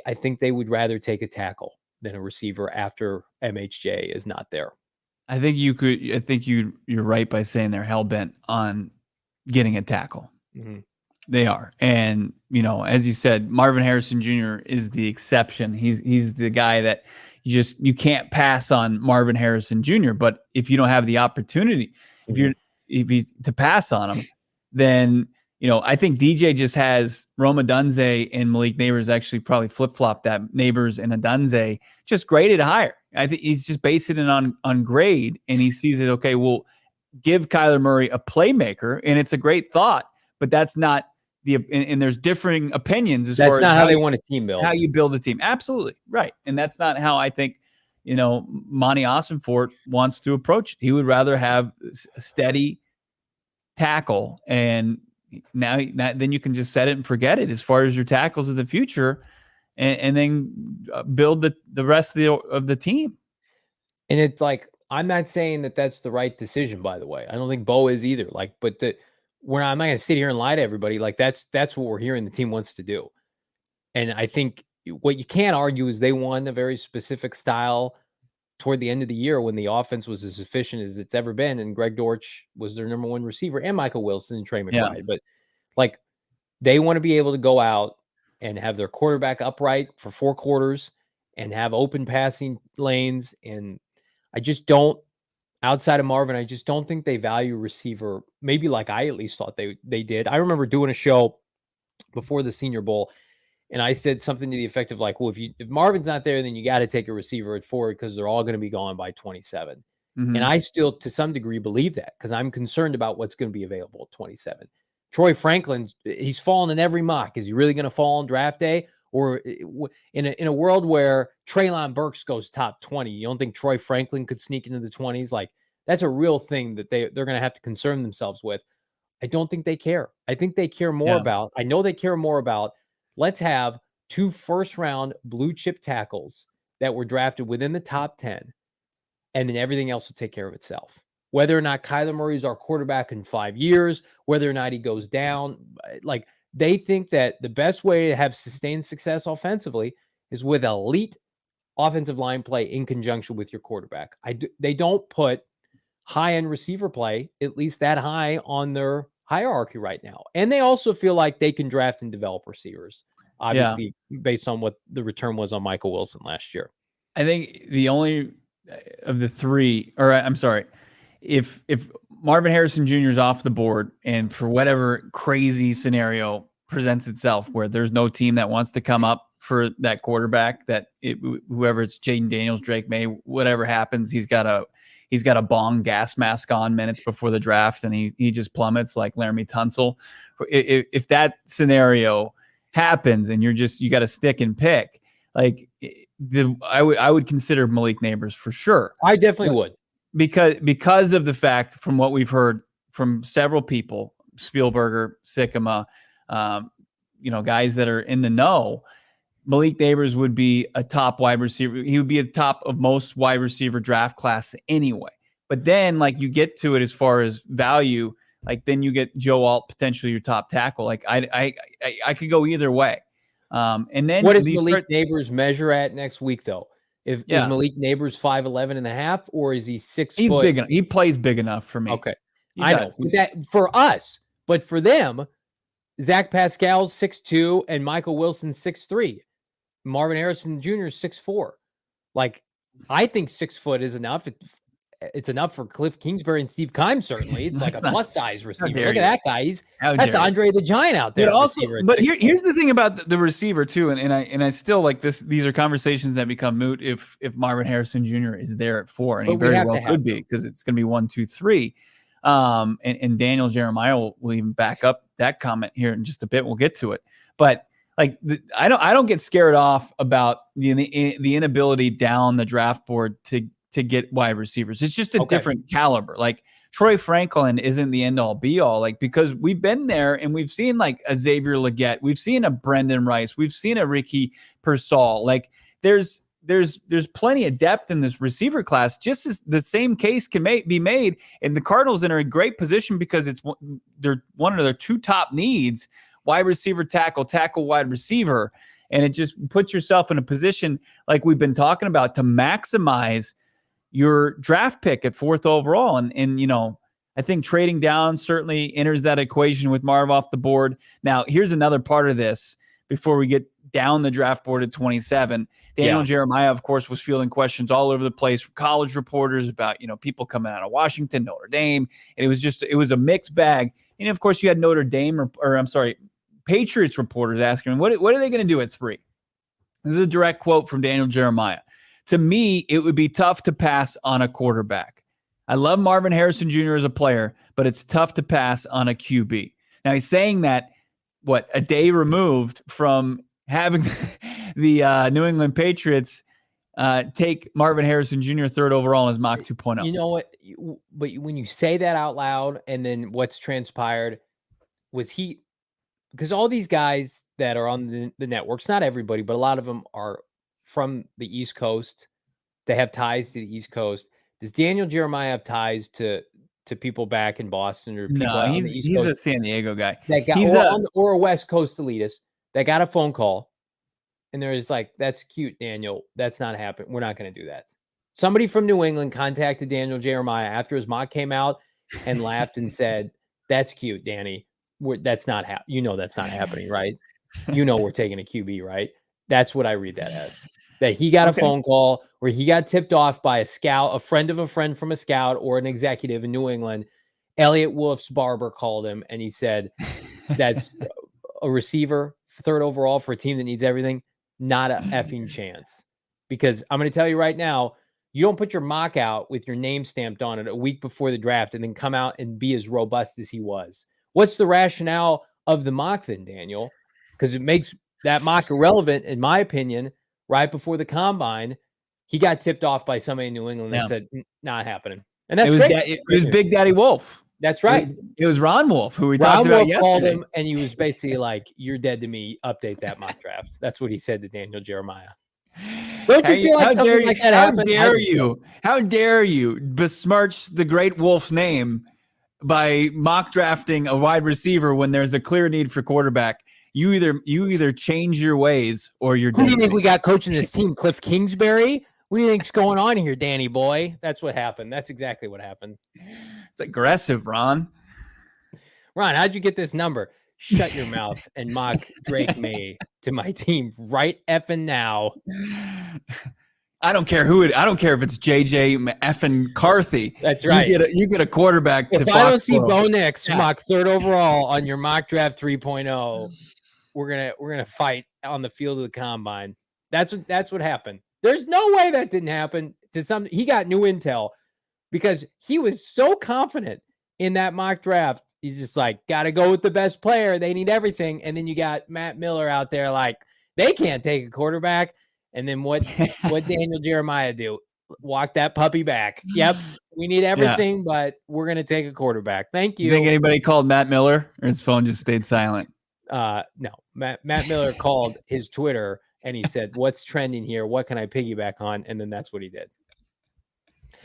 I think they would rather take a tackle than a receiver after MHJ is not there. I think you're right by saying they're hell-bent on getting a tackle. Mm-hmm. They are. And, as you said, Marvin Harrison Jr. is the exception. He's the guy that you can't pass on Marvin Harrison Jr. But if you don't have the opportunity, if he's to pass on him, then, I think DJ just has Rome Odunze and Malik Neighbors actually probably flip-flop that. Neighbors and Odunze just graded higher. I think he's just basing it on grade, and he sees it, okay, well, give Kyler Murray a playmaker, and it's a great thought, but that's not and there's differing opinions as far as how they want a team build. How you build a team. Absolutely. Right. And that's not how I think, Monti Ossenfort wants to approach it. He would rather have a steady tackle, and then you can just set it and forget it as far as your tackles of the future, and then build the rest of the team. And it's like, I'm not saying that that's the right decision, by the way. I don't think Bo is either. Like, but I'm not going to sit here and lie to everybody. Like, that's what we're hearing the team wants to do. And I think what you can't argue is they won a very specific style toward the end of the year when the offense was as efficient as it's ever been. And Greg Dortch was their number 1 receiver, and Michael Wilson and Trey McBride. Yeah. But, like, they want to be able to go out and have their quarterback upright for 4 quarters and have open passing lanes. And I just don't, outside of Marvin, I just don't think they value receiver, maybe like I at least thought they did. I remember doing a show before the Senior Bowl, and I said something to the effect of, like, well, if Marvin's not there, then you got to take a receiver at 4 because they're all going to be gone by 27. Mm-hmm. And I still, to some degree, believe that because I'm concerned about what's going to be available at 27. Troy Franklin, he's fallen in every mock. Is he really going to fall on draft day? Or in a world where Treylon Burks goes top 20, you don't think Troy Franklin could sneak into the 20s? Like, that's a real thing that they're going to have to concern themselves with. I don't think they care. I think they care more about, I know they care more about, let's have 2 first-round blue chip tackles that were drafted within the top 10, and then everything else will take care of itself. whether or not Kyler Murray is our quarterback in 5 years, whether or not he goes down. Like, they think that the best way to have sustained success offensively is with elite offensive line play in conjunction with your quarterback. They don't put high-end receiver play, at least that high, on their hierarchy right now. And they also feel like they can draft and develop receivers, obviously, based on what the return was on Michael Wilson last year. I think the only of the three, or I'm sorry, if Marvin Harrison Jr. is off the board and for whatever crazy scenario presents itself where there's no team that wants to come up for that quarterback, that whoever it's Jaden Daniels, Drake May, whatever happens, he's got a bong gas mask on minutes before the draft and he just plummets like Laramie Tunsil. If that scenario happens and you got to stick and pick, like I would consider Malik Neighbors for sure. I definitely would. Because of the fact, from what we've heard from several people, Spielberger, Sycamore, guys that are in the know, Malik Neighbors would be a top wide receiver. He would be at the top of most wide receiver draft class anyway. But then, like, you get to it as far as value, like then you get Joe Alt, potentially your top tackle. Like I could go either way. And then what does Malik Neighbors measure at next week, though? Is Malik Neighbors 5'11" and a half, or is he 6 He's foot? Big enough. He plays big enough for me. Okay, I know that for us, but for them, Zach Pascal's 6'2" and Michael Wilson's 6'3". Marvin Harrison Jr. is 6'4". Like, I think 6 foot is enough. It's enough for Cliff Kingsbury and Steve Keim, certainly. It's like a plus size receiver. Look at that guy. That's Andre the Giant out there. But here's the thing about the receiver too, and I still like this. These are conversations that become moot if Marvin Harrison Jr. is there at 4, and he very well could be, because it's going to be 1, 2, 3. And Daniel Jeremiah will even back up that comment here in just a bit. We'll get to it, but like I don't get scared off about the inability down the draft board to get wide receivers. It's just a different caliber. Like, Troy Franklin isn't the end all be all, like, because we've been there and we've seen like a Xavier Legette, we've seen a Brendan Rice, we've seen a Ricky Pearsall. Like, there's plenty of depth in this receiver class. Just as the same case can be made, and the Cardinals are in a great position because they're one of their 2 top needs: wide receiver, tackle, wide receiver. And it just puts yourself in a position, like we've been talking about, to maximize your draft pick at 4th overall. And I think trading down certainly enters that equation with Marv off the board. Now, here's another part of this before we get down the draft board at 27. Daniel Jeremiah, of course, was fielding questions all over the place from college reporters about, people coming out of Washington, Notre Dame. And it was a mixed bag. And of course, you had Notre Dame Patriots reporters asking him, what are they going to do at 3? This is a direct quote from Daniel Jeremiah. To me, it would be tough to pass on a quarterback. I love Marvin Harrison Jr. as a player, but it's tough to pass on a QB. Now, he's saying that, a day removed from having the New England Patriots take Marvin Harrison Jr. 3rd overall in his mock 2.0. You know what? But when you say that out loud, and then what's transpired, because all these guys that are on the networks, not everybody, but a lot of them are from the East Coast. They have ties to the East Coast. Does Daniel Jeremiah have ties to people back in Boston, or people on the East Coast? He's a San Diego guy. That got, or a West Coast elitist that got a phone call, and they're just like, "That's cute, Daniel. That's not happening. We're not going to do that." Somebody from New England contacted Daniel Jeremiah after his mock came out and laughed and said, "That's cute, Danny. That's not that's not happening, right? We're taking a QB, right?" That's what I read that as. That he got a phone call where he got tipped off by a scout, a friend of a friend from a scout, or an executive in New England. Elliot Wolf's barber called him, and he said, "That's a receiver, 3rd overall for a team that needs everything. Not a effing chance." Because I'm going to tell you right now, you don't put your mock out with your name stamped on it a week before the draft and then come out and be as robust as he was. What's the rationale of the mock then, Daniel? Because it makes that mock irrelevant, in my opinion. Right before the combine, he got tipped off by somebody in New England that said, "Not happening." And that's it was Big Daddy Wolf. That's right. It was Ron Wolf, who we talked about yesterday. Called him, and he was basically like, "You're dead to me. Update that mock draft." That's what he said to Daniel Jeremiah. Don't you feel like something like that happened? How dare you besmirch the great Wolf's name by mock drafting a wide receiver when there's a clear need for quarterback? You either change your ways or you're Who do you dead. think we got coaching this team? Cliff Kingsbury? What do you think's going on here, Danny boy? That's what happened. That's exactly what happened. It's aggressive, Ron. Ron, how'd you get this number? Shut your mouth and mock Drake May to my team right effing now. I don't care if it's JJ effing Carthy. That's right. You get a quarterback. If to I don't see Foxborough. Bo Nix mock 3rd overall on your mock draft 3.0, we're gonna fight on the field of the combine. That's what happened. There's no way that didn't happen. He got new intel because he was so confident in that mock draft. He's just like, got to go with the best player. They need everything. And then you got Matt Miller out there like, they can't take a quarterback. And then what Daniel Jeremiah do? Walk that puppy back. Yep, we need everything, but we're going to take a quarterback. Thank you. You think anybody called Matt Miller, or his phone just stayed silent? No. Matt Miller called his Twitter and he said, what's trending here? What can I piggyback on? And then that's what he did.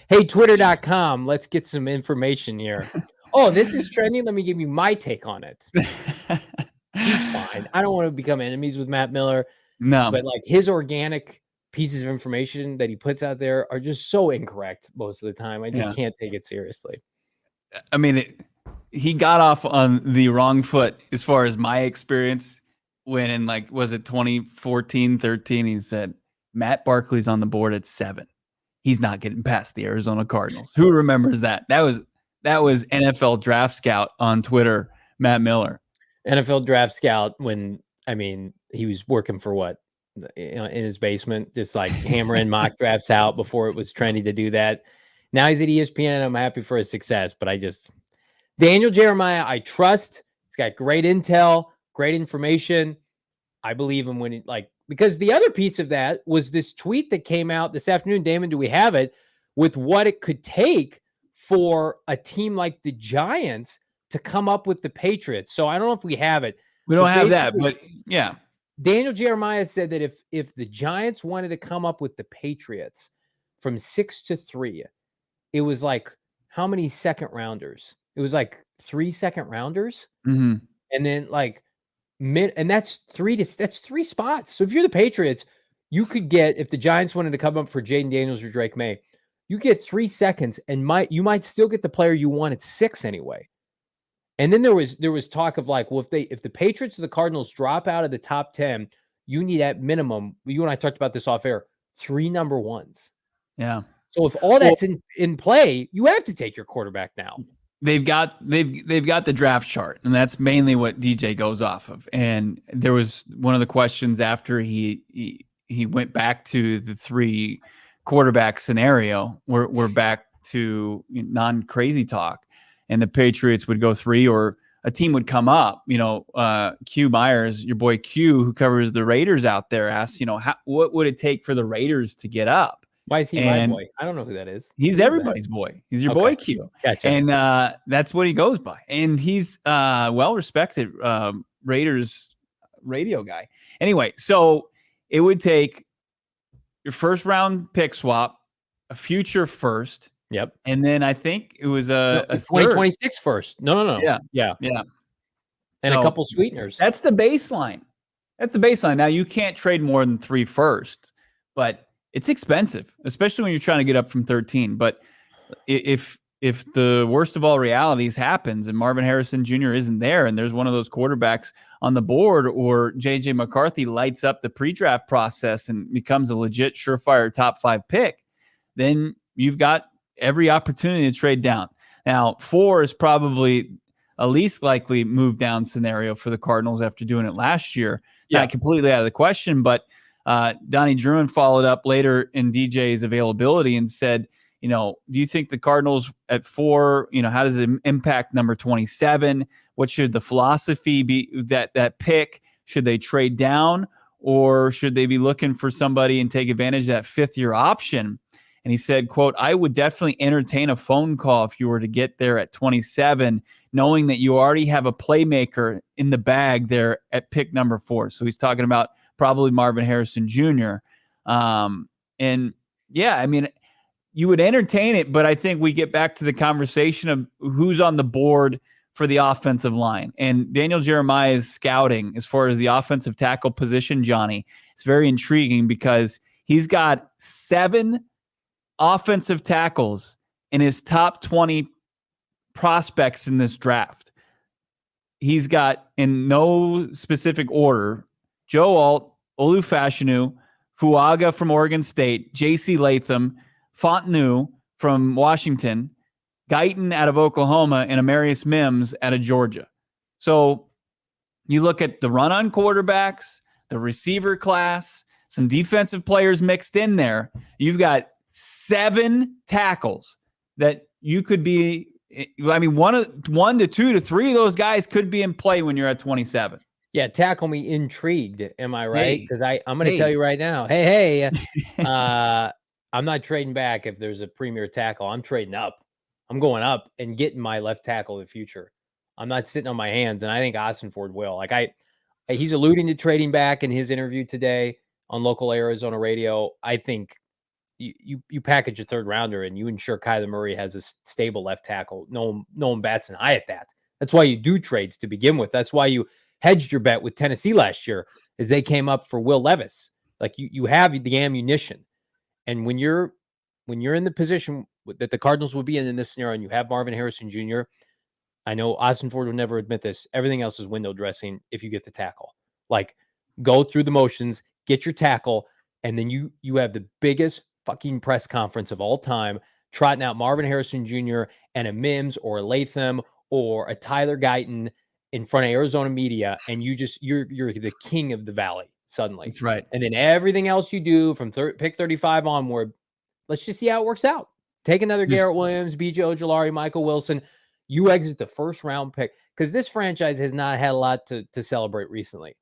Hey, twitter.com. Let's get some information here. Oh, this is trending. Let me give you my take on it. He's fine. I don't want to become enemies with Matt Miller. No. But like his organic pieces of information that he puts out there are just so incorrect most of the time. I just can't take it seriously. I mean, he got off on the wrong foot as far as my experience when in was it 2014, 13, he said, Matt Barkley's on the board at 7. He's not getting past the Arizona Cardinals. Who remembers that? That was NFL Draft Scout on Twitter, Matt Miller. NFL Draft Scout when, he was working for what? In his basement, just like hammering mock drafts out before it was trendy to do that. Now he's at ESPN and I'm happy for his success, but Daniel Jeremiah, I trust. He's got great intel, great information. I believe him because the other piece of that was this tweet that came out this afternoon. Damon, do we have it? With what it could take for a team like the Giants to come up with the Patriots. So I don't know if we have it. We don't have that, but yeah. Daniel Jeremiah said that if the Giants wanted to come up with the Patriots from 6 to 3, it was like how many second rounders? It was like 3 second rounders. Mm-hmm. And then and that's 3 spots. So if you're the Patriots, you could get, if the Giants wanted to come up for Jaden Daniels or Drake May, you get 3 seconds and you might still get the player you want at 6 anyway. And then there was talk of well, if the Patriots or the Cardinals drop out of the top 10, you need at minimum, you and I talked about this off air, 3 number 1s. Yeah. So if all that's in play, you have to take your quarterback now. They've got the draft chart, and that's mainly what DJ goes off of. And there was one of the questions after he went back to the 3 quarterback scenario. We're back to non-crazy talk, and the Patriots would go 3, or a team would come up. Q Myers, your boy Q, who covers the Raiders out there, asked, what would it take for the Raiders to get up? Why is he my boy? I don't know who that is. He's everybody's boy. He's your boy Q. Gotcha. And that's what he goes by. And he's well-respected Raiders radio guy. Anyway, so it would take your first round pick swap, a future first. Yep. And then I think it was a 2026 first. No. Yeah. And a couple sweeteners. That's the baseline. Now you can't trade more than 3 firsts, but it's expensive, especially when you're trying to get up from 13. But if the worst of all realities happens and Marvin Harrison Jr. isn't there and there's one of those quarterbacks on the board, or JJ McCarthy lights up the pre-draft process and becomes a legit surefire top 5 pick, then you've got every opportunity to trade down. Now, 4 is probably a least likely move down scenario for the Cardinals after doing it last year. Yeah. Not completely out of the question, but Donnie Druin followed up later in DJ's availability and said, do you think the Cardinals at 4, how does it impact number 27? What should the philosophy be that pick? Should they trade down, or should they be looking for somebody and take advantage of that 5th-year option? And he said, quote, I would definitely entertain a phone call if you were to get there at 27, knowing that you already have a playmaker in the bag there at pick number 4. So he's talking about probably Marvin Harrison Jr. And yeah, I mean, you would entertain it, but I think we get back to the conversation of who's on the board for the offensive line. And Daniel Jeremiah's scouting as far as the offensive tackle position, Johnny, it's very intriguing because he's got 7 offensive tackles in his top 20 prospects in this draft. He's got, in no specific order, Joe Alt, Olu Fashanu, Fuaga from Oregon State, J.C. Latham, Fontenot from Washington, Guyton out of Oklahoma, and Amarius Mims out of Georgia. So you look at the run-on quarterbacks, the receiver class, some defensive players mixed in there. You've got 7 tackles that you could be. I mean, 1 to 2 to 3 of those guys could be in play when you're at 27. Yeah, tackle me intrigued. Am I right? Because I'm going to hey. tell you right now. Hey, I'm not trading back if there's a premier tackle. I'm trading up. I'm going up and getting my left tackle of the future. I'm not sitting on my hands, and I think Ossenfort will. Like he's alluding to trading back in his interview today on local Arizona radio. I think you package a third rounder and you ensure Kyler Murray has a stable left tackle. No one bats an eye at that. That's why you do trades to begin with. That's why you hedged your bet with Tennessee last year as they came up for Will Levis. Like you have the ammunition. And when you're in the position that the Cardinals would be in this scenario and you have Marvin Harrison Jr., I know Ossenfort would never admit this. Everything else is window dressing if you get the tackle. Like go through the motions, get your tackle, and then you have the biggest fucking press conference of all time, trotting out Marvin Harrison Jr. and a Mims or a Latham or a Tyler Guyton in front of Arizona media, and you're the king of the valley suddenly. That's right. And then everything else you do from pick 35 onward, let's just see how it works out. Take another Garrett Williams, B.J. Ojolari, Michael Wilson. You exit the first round pick because this franchise has not had a lot to celebrate recently.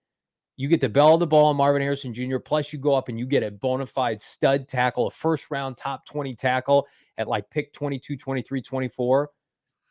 You get the bell of the ball on Marvin Harrison Jr., plus you go up and you get a bona fide stud tackle, a first-round top 20 tackle at like pick 22, 23, 24.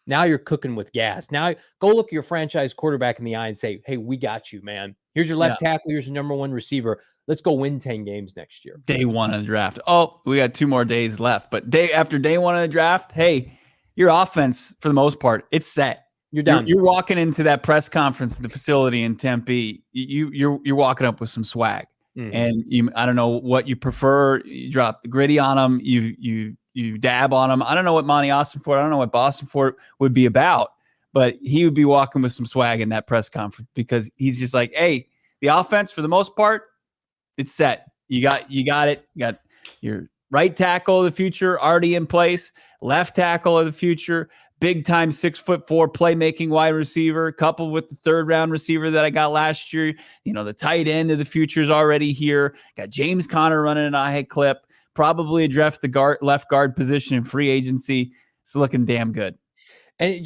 Now you're cooking with gas. Now go look your franchise quarterback in the eye and say, hey, we got you, man. Here's your left tackle. Here's your number 1 receiver. Let's go win 10 games next year. Day 1 of the draft. Oh, we got 2 more days left. But after day 1 of the draft, hey, your offense, for the most part, it's set. You're done. You're walking into that press conference at the facility in Tempe. You're walking up with some swag, and I don't know what you prefer. You drop the gritty on them. You dab on them. I don't know what Monti Ossenfort. I don't know what Ossenfort would be about, but he would be walking with some swag in that press conference because he's just like, hey, the offense for the most part, it's set. You got it. You got your right tackle of the future already in place. Left tackle of the future. Big time 6'4" playmaking wide receiver, coupled with the 3rd round receiver that I got last year. You know, the tight end of the future is already here. Got James Conner running an eye clip. Probably address the left guard position in free agency. It's looking damn good. And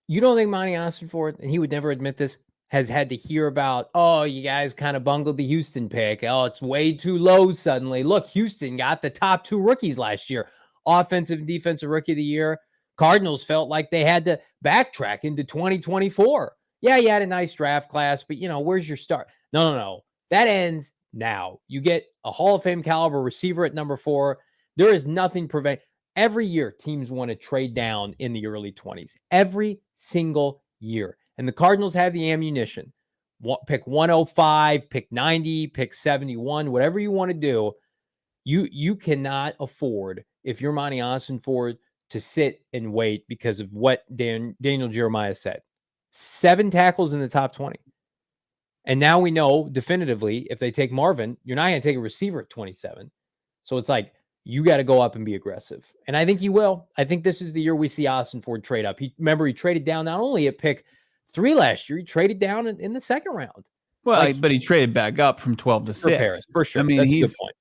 you don't think Monti Ossenfort, and he would never admit this, has had to hear about, oh, you guys kind of bungled the Houston pick. Oh, it's way too low suddenly. Look, Houston got the top 2 rookies last year. Offensive and defensive rookie of the year. Cardinals felt like they had to backtrack into 2024. Yeah, you had a nice draft class, but, where's your start? No. That ends now. You get a Hall of Fame caliber receiver at number 4. There is nothing prevent. Every year, teams want to trade down in the early 20s. Every single year. And the Cardinals have the ammunition. Pick 105, pick 90, pick 71, whatever you want to do. You cannot afford, if you're Monti Ossenfort, to sit and wait because of what Daniel Jeremiah said. 7 tackles in the top 20. And now we know definitively if they take Marvin, you're not going to take a receiver at 27. So it's like, you got to go up and be aggressive. And I think you will. I think this is the year we see Ossenfort trade up. He traded down not only at pick 3 last year, he traded down in the 2nd round. Well, but he traded back up from 12 to 6. For sure. I mean, that's a good point.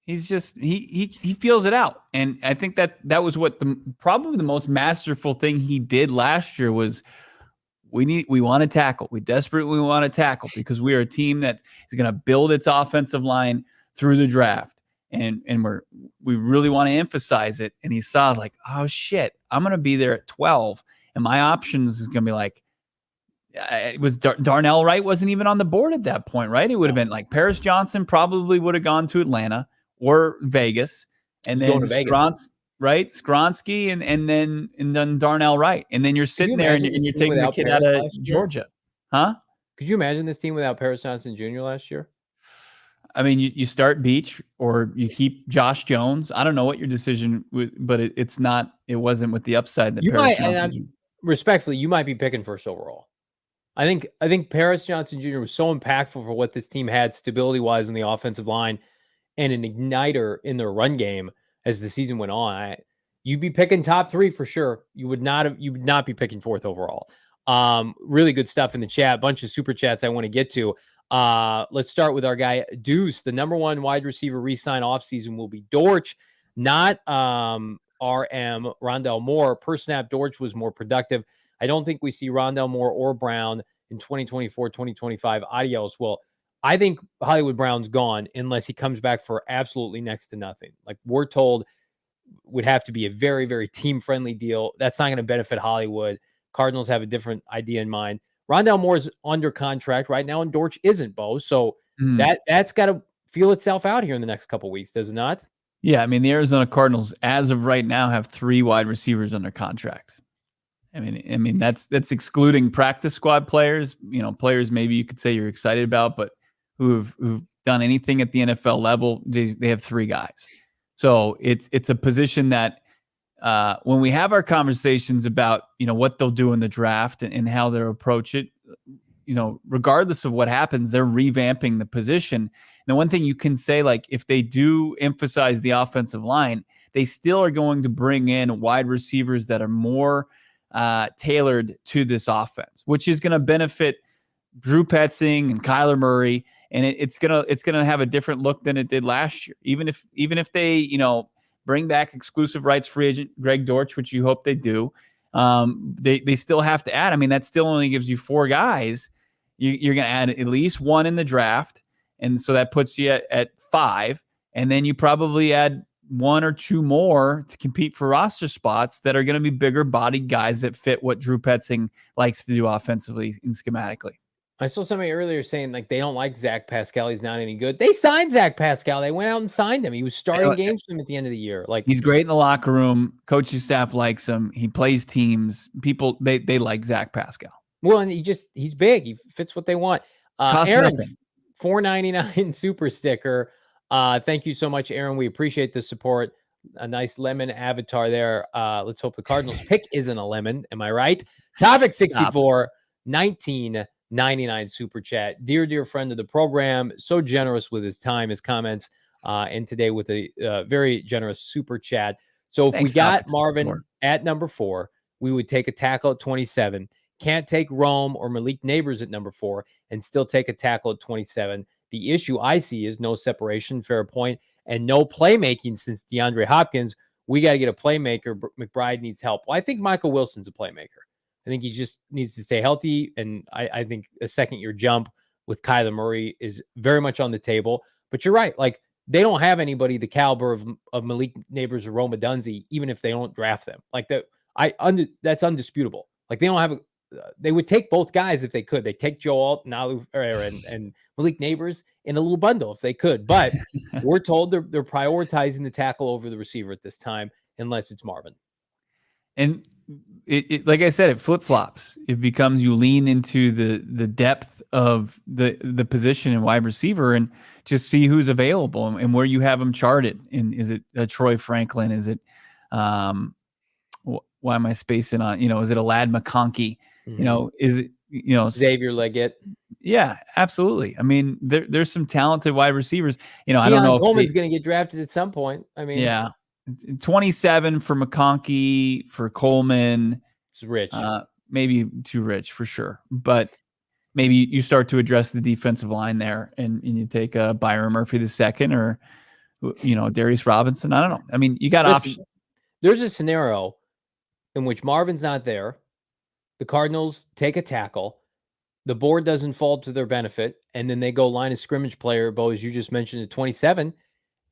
He's just he feels it out, and I think that was what probably the most masterful thing he did last year was we want to tackle. We desperately want to tackle because we are a team that is going to build its offensive line through the draft, and we really want to emphasize it. And he saw like, oh shit, I'm going to be there at 12, and my options is going to be like. It was Darnell Wright wasn't even on the board at that point, right? It would have been like Paris Johnson probably would have gone to Atlanta. or Vegas, and He's then going to Vegas. right? Skronsky and then Darnell Wright. And then you're sitting there and you're taking the kid out of Georgia. Huh? Could you imagine this team without Paris Johnson Jr. last year? I mean, you start Beach or you keep Josh Jones. I don't know what your decision was, but it wasn't with the upside that Paris Johnson. Respectfully, you might be picking first overall. I think Paris Johnson Jr. was so impactful for what this team had stability-wise in the offensive line and an igniter in their run game as the season went on. You'd be picking top 3 for sure. You would not be picking 4th overall. Really good stuff in the chat. Bunch of super chats I want to get to. Let's start with our guy Deuce. The number 1 wide receiver re-sign offseason will be Dortch, not RM Rondell Moore. Per snap, Dortch was more productive. I don't think we see Rondell Moore or Brown in 2024, 2025. Adios. Well, I think Hollywood Brown's gone unless he comes back for absolutely next to nothing. Like we're told would have to be a very, very team-friendly deal. That's not going to benefit Hollywood. Cardinals have a different idea in mind. Rondell Moore's under contract right now, and Dortch isn't, Bo. So that's got to feel itself out here in the next couple of weeks, does it not? Yeah, I mean, the Arizona Cardinals, as of right now, have 3 wide receivers under contract. I mean that's excluding practice squad players. Players maybe you could say you're excited about, but who've done anything at the NFL level, they have 3 guys. So it's a position that when we have our conversations about what they'll do in the draft and how they'll approach it, regardless of what happens, they're revamping the position. And the one thing you can say, like if they do emphasize the offensive line, they still are going to bring in wide receivers that are more tailored to this offense, which is going to benefit Drew Petzing and Kyler Murray, and it's gonna have a different look than it did last year. Even if they bring back exclusive rights free agent Greg Dortch, which you hope they do, they still have to add. I mean, that still only gives you 4 guys. You're going to add at least 1 in the draft, and so that puts you at 5, and then you probably add 1 or 2 more to compete for roster spots that are going to be bigger bodied guys that fit what Drew Petzing likes to do offensively and schematically. I saw somebody earlier saying like they don't like Zach Pascal. He's not any good. They signed Zach Pascal. They went out and signed him. He was starting games for them at the end of the year. Like he's great in the locker room. Coaching staff likes him. He plays teams. People they like Zach Pascal. Well, and he's big. He fits what they want. Aaron, $4.99 super sticker. Thank you so much, Aaron. We appreciate the support. A nice lemon avatar there. Let's hope the Cardinals pick isn't a lemon. Am I right? Topic 64, 1999 super chat. Dear friend of the program, so generous with his time, his comments, and today with a very generous super chat. So if we got Marvin at number 4, we would take a tackle at 27. Can't take Rome or Malik Neighbors at number 4 and still take a tackle at 27. The issue I see is no separation, fair point, and no playmaking since DeAndre Hopkins. We got to get a playmaker. McBride needs help. Well, I think Michael Wilson's a playmaker. I think he just needs to stay healthy, and I think a second-year jump with Kyler Murray is very much on the table. But you're right. Like, they don't have anybody the caliber of Malik Neighbors or Rome Odunze, even if they don't draft them. Like, that's undisputable. Like, they don't have they would take both guys if they could. They take Joe Alt and Malik Neighbors in a little bundle if they could. But we're told they're prioritizing the tackle over the receiver at this time, unless it's Marvin. And it like I said, it flip-flops. It becomes you lean into the depth of the position in wide receiver and just see who's available and where you have them charted. And is it Troy Franklin? Is it why am I spacing on? Is it a Lad McConkey? Is it Xavier Leggett? Yeah, absolutely. I mean, there's some talented wide receivers. I don't know if Coleman's going to get drafted at some point. I mean, yeah, 27 for McConkey, for Coleman. It's rich. Maybe too rich for sure. But maybe you start to address the defensive line there, and you take Byron Murphy II or Darius Robinson. I don't know. I mean, you got options. There's a scenario in which Marvin's not there. The Cardinals take a tackle. The board doesn't fall to their benefit, and then they go line of scrimmage player, Bo, as you just mentioned, at 27,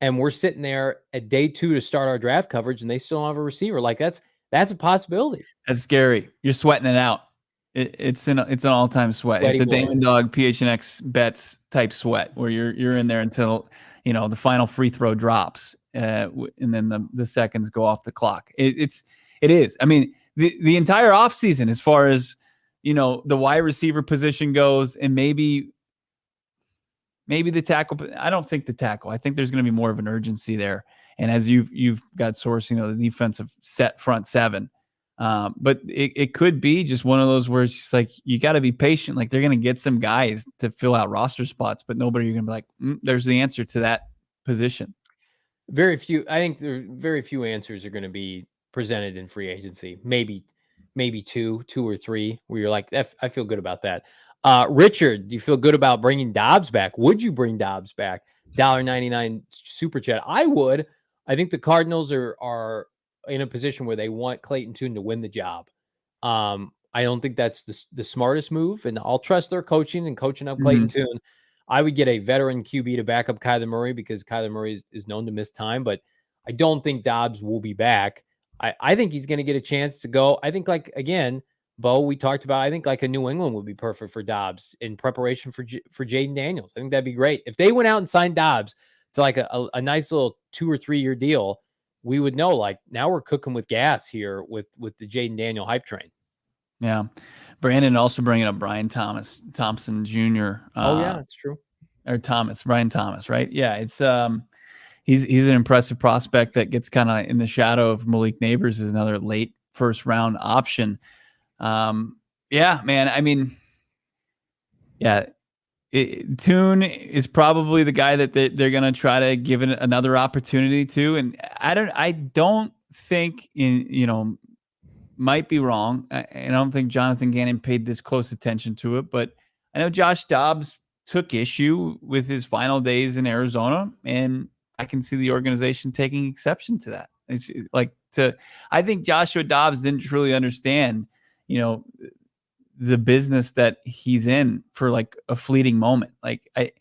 and we're sitting there at day 2 to start our draft coverage, and they still don't have a receiver. Like that's a possibility. That's scary. You're sweating it out. It's an all-time sweat. It's a Damon Dog PHNX bets type sweat where you're in there until the final free throw drops, and then the seconds go off the clock. It is. I mean, the entire offseason, as far as the wide receiver position goes, and maybe the tackle. I don't think the tackle. I think there's going to be more of an urgency there. And as you've got source, the defensive set front seven. But it could be just one of those where it's just like, you got to be patient. Like, they're going to get some guys to fill out roster spots, but nobody you're going to be like, there's the answer to that position. Very few. I think there very few answers are going to be presented in free agency. Maybe two or three where you're like, I feel good about that. Richard, do you feel good about bringing Dobbs back? Would you bring Dobbs back? $1.99 super chat. I would. I think the Cardinals are in a position where they want Clayton Tune to win the job. I don't think that's the smartest move, and I'll trust their coaching and coaching up Clayton Tune. I would get a veteran QB to back up Kyler Murray because Kyler Murray is known to miss time, but I don't think Dobbs will be back. I think he's going to get a chance to go. I think, like, again, Bo, we talked about, I think like a New England would be perfect for Dobbs in preparation for Jaden Daniels. I think that'd be great. If they went out and signed Dobbs to like a nice little 2 or 3 year deal, we would know, like, now we're cooking with gas here with the Jaden Daniel hype train. Yeah. Brandon also bringing up Brian Thompson Jr. Oh yeah, that's true. Or Brian Thomas, right? Yeah. It's, he's an impressive prospect that gets kind of in the shadow of Malik Neighbors as another late first round option. Yeah, man. I mean, yeah, Tune is probably the guy that they're going to try to give it another opportunity to. And I don't think might be wrong. I don't think Jonathan Gannon paid this close attention to it, but I know Josh Dobbs took issue with his final days in Arizona, and I can see the organization taking exception to that. It's like I think Joshua Dobbs didn't truly understand, the business that he's in for like a fleeting moment. Like I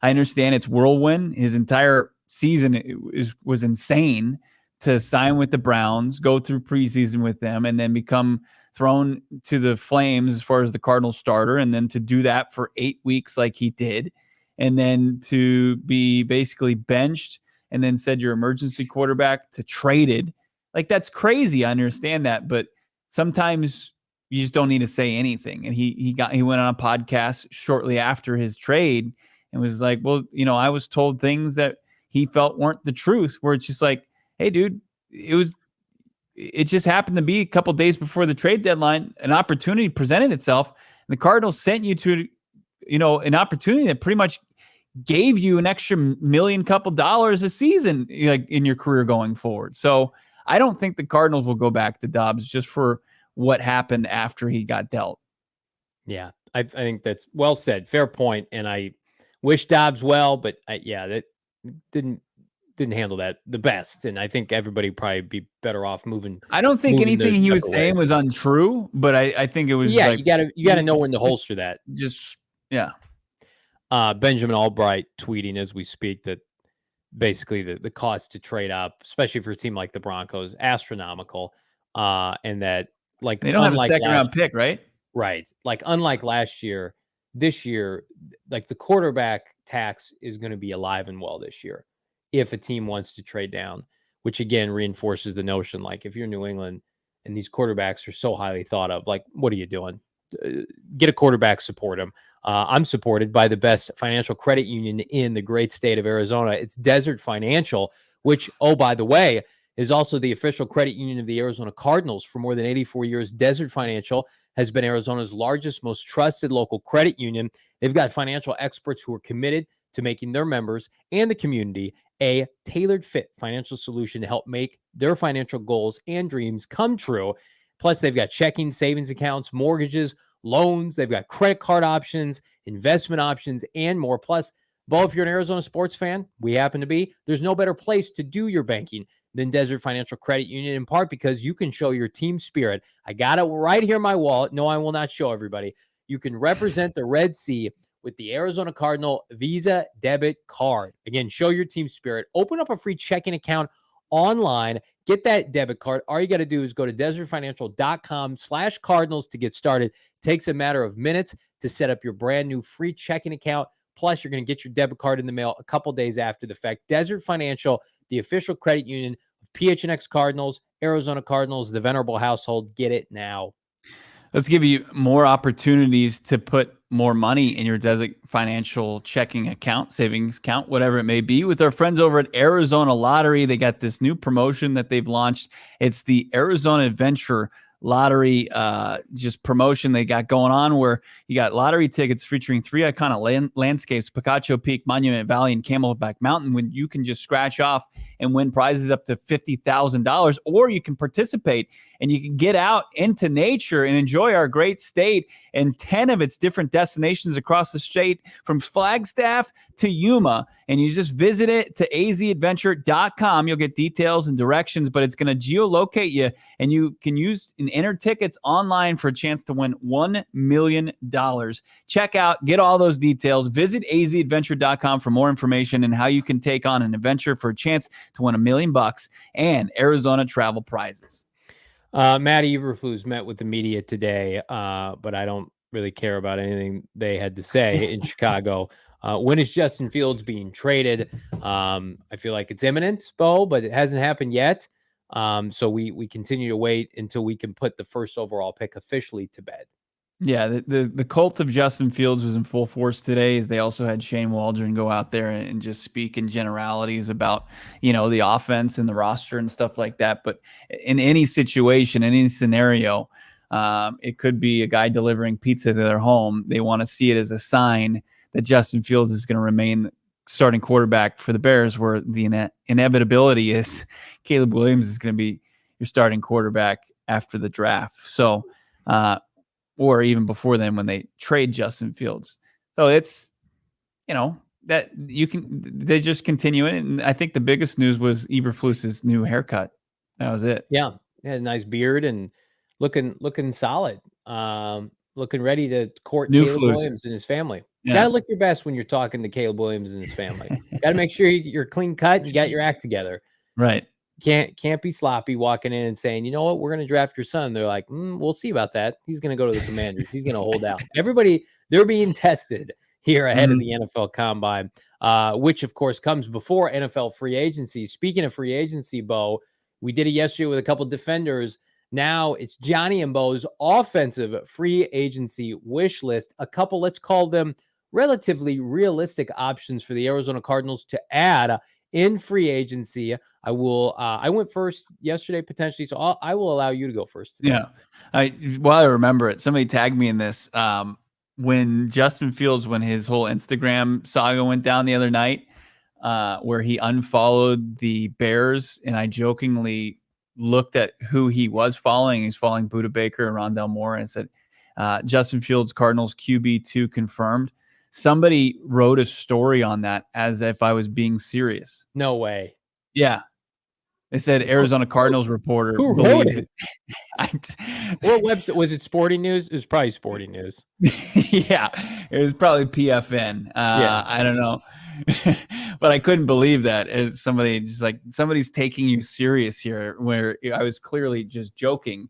understand it's whirlwind. His entire season was insane to sign with the Browns, go through preseason with them, and then become thrown to the flames as far as the Cardinals starter. And then to do that for 8 weeks, like he did, and then to be basically benched and then said your emergency quarterback to traded. Like, that's crazy. I understand that, but sometimes you just don't need to say anything. And he went on a podcast shortly after his trade and was like, well, I was told things that he felt weren't the truth, where it's just like, hey, dude, it just happened to be a couple days before the trade deadline, an opportunity presented itself, and the Cardinals sent you to, an opportunity that pretty much gave you an extra couple dollars a season, like, in your career going forward. So I don't think the Cardinals will go back to Dobbs just for what happened after he got dealt. Yeah, I think that's well said. Fair point. And I wish Dobbs well, but that didn't handle that the best. And I think everybody probably be better off moving. I don't think anything he was saying was untrue, but I think it was. Yeah, like, you gotta know when to holster that. Just yeah. Benjamin Albright tweeting as we speak that basically the cost to trade up, especially for a team like the Broncos, astronomical. And that, like, they don't have a second round pick, right? Right. Like, unlike last year, this year, like, the quarterback tax is going to be alive and well this year if a team wants to trade down, which again reinforces the notion, like, if you're New England and these quarterbacks are so highly thought of, like, what are you doing? Get a quarterback, support him. I'm supported by the best financial credit union in the great state of Arizona. It's Desert Financial, which, oh, by the way, is also the official credit union of the Arizona Cardinals for more than 84 years. Desert Financial has been Arizona's largest, most trusted local credit union. They've got financial experts who are committed to making their members and the community a tailored fit financial solution to help make their financial goals and dreams come true. Plus, they've got checking, savings accounts, mortgages, loans. They've got credit card options, investment options, and more. Plus, Bo, if you're an Arizona sports fan, we happen to be, there's no better place to do your banking than Desert Financial Credit Union, in part because you can show your team spirit. I got it right here in my wallet. No, I will not show everybody. You can represent the Red Sea with the Arizona Cardinal Visa debit card. Again, show your team spirit. Open up a free checking account online. Get that debit card. All you got to do is go to desertfinancial.com/Cardinals to get started. Takes a matter of minutes to set up your brand new free checking account Plus, you're going to get your debit card in the mail a couple days after the fact. Desert Financial, the official credit union of PHNX Cardinals, Arizona Cardinals, the Venerable household. Get it now. Let's give you more opportunities to put more money in your Desert Financial checking account, savings account, whatever it may be, with our friends over at Arizona Lottery. They got this new promotion that they've launched. It's the Arizona Adventure Lottery just promotion they got going on, where you got lottery tickets featuring 3 iconic landscapes, Picacho Peak, Monument Valley, and Camelback Mountain, when you can just scratch off and win prizes up to $50,000, or you can participate and you can get out into nature and enjoy our great state and 10 of its different destinations across the state, from Flagstaff to Yuma. And you just visit it to azadventure.com. You'll get details and directions, but it's going to geolocate you, and you can use and enter tickets online for a chance to win $1 million. Check out, get all those details. Visit azadventure.com for more information and how you can take on an adventure for a chance to win $1 million and Arizona travel prizes. Matt Eberflus met with the media today, but I don't really care about anything they had to say in Chicago. When is Justin Fields being traded? I feel like it's imminent, Bo, but it hasn't happened yet. So we continue to wait until we can put the first overall pick officially to bed. Yeah, the cult of Justin Fields was in full force today, as they also had Shane Waldron go out there and just speak in generalities about, the offense and the roster and stuff like that. But in any situation, in any scenario, it could be a guy delivering pizza to their home. They want to see it as a sign that Justin Fields is going to remain starting quarterback for the Bears, where the inevitability is Caleb Williams is going to be your starting quarterback after the draft. So, or even before then when they trade Justin Fields. So it's, that they just continue it. And I think the biggest news was Eberflus's new haircut. That was it. Yeah. Had a nice beard and looking solid. Looking ready to court New Caleb Flus. Williams and his family. Yeah. Gotta look your best when you're talking to Caleb Williams and his family. Gotta make sure you're clean cut and you got your act together. Right. Can't be sloppy walking in and saying, you know what, we're going to draft your son. They're like, we'll see about that. He's going to go to the Commanders. He's going to hold out. Everybody, they're being tested here ahead of the NFL Combine, which, of course, comes before NFL free agency. Speaking of free agency, Bo, we did it yesterday with a couple defenders. Now it's Johnny and Bo's offensive free agency wish list. A couple, let's call them relatively realistic options for the Arizona Cardinals to add in free agency. I went first yesterday potentially, so I will allow you to go first today. Yeah. I remember it. Somebody tagged me in this when Justin Fields, when his whole Instagram saga went down the other night, where he unfollowed the Bears, and I jokingly looked at who he was following. He's following Budda Baker and Rondell Moore, and said, Justin Fields, Cardinals QB2 confirmed. Somebody wrote a story on that as if I was being serious. No way. Yeah. They said Arizona Cardinals reporter who wrote believes it? What website was it? Sporting News? It was probably Sporting News. Yeah, it was probably PFN. Yeah. I don't know. But I couldn't believe that as somebody just like somebody's taking you serious here, where I was clearly just joking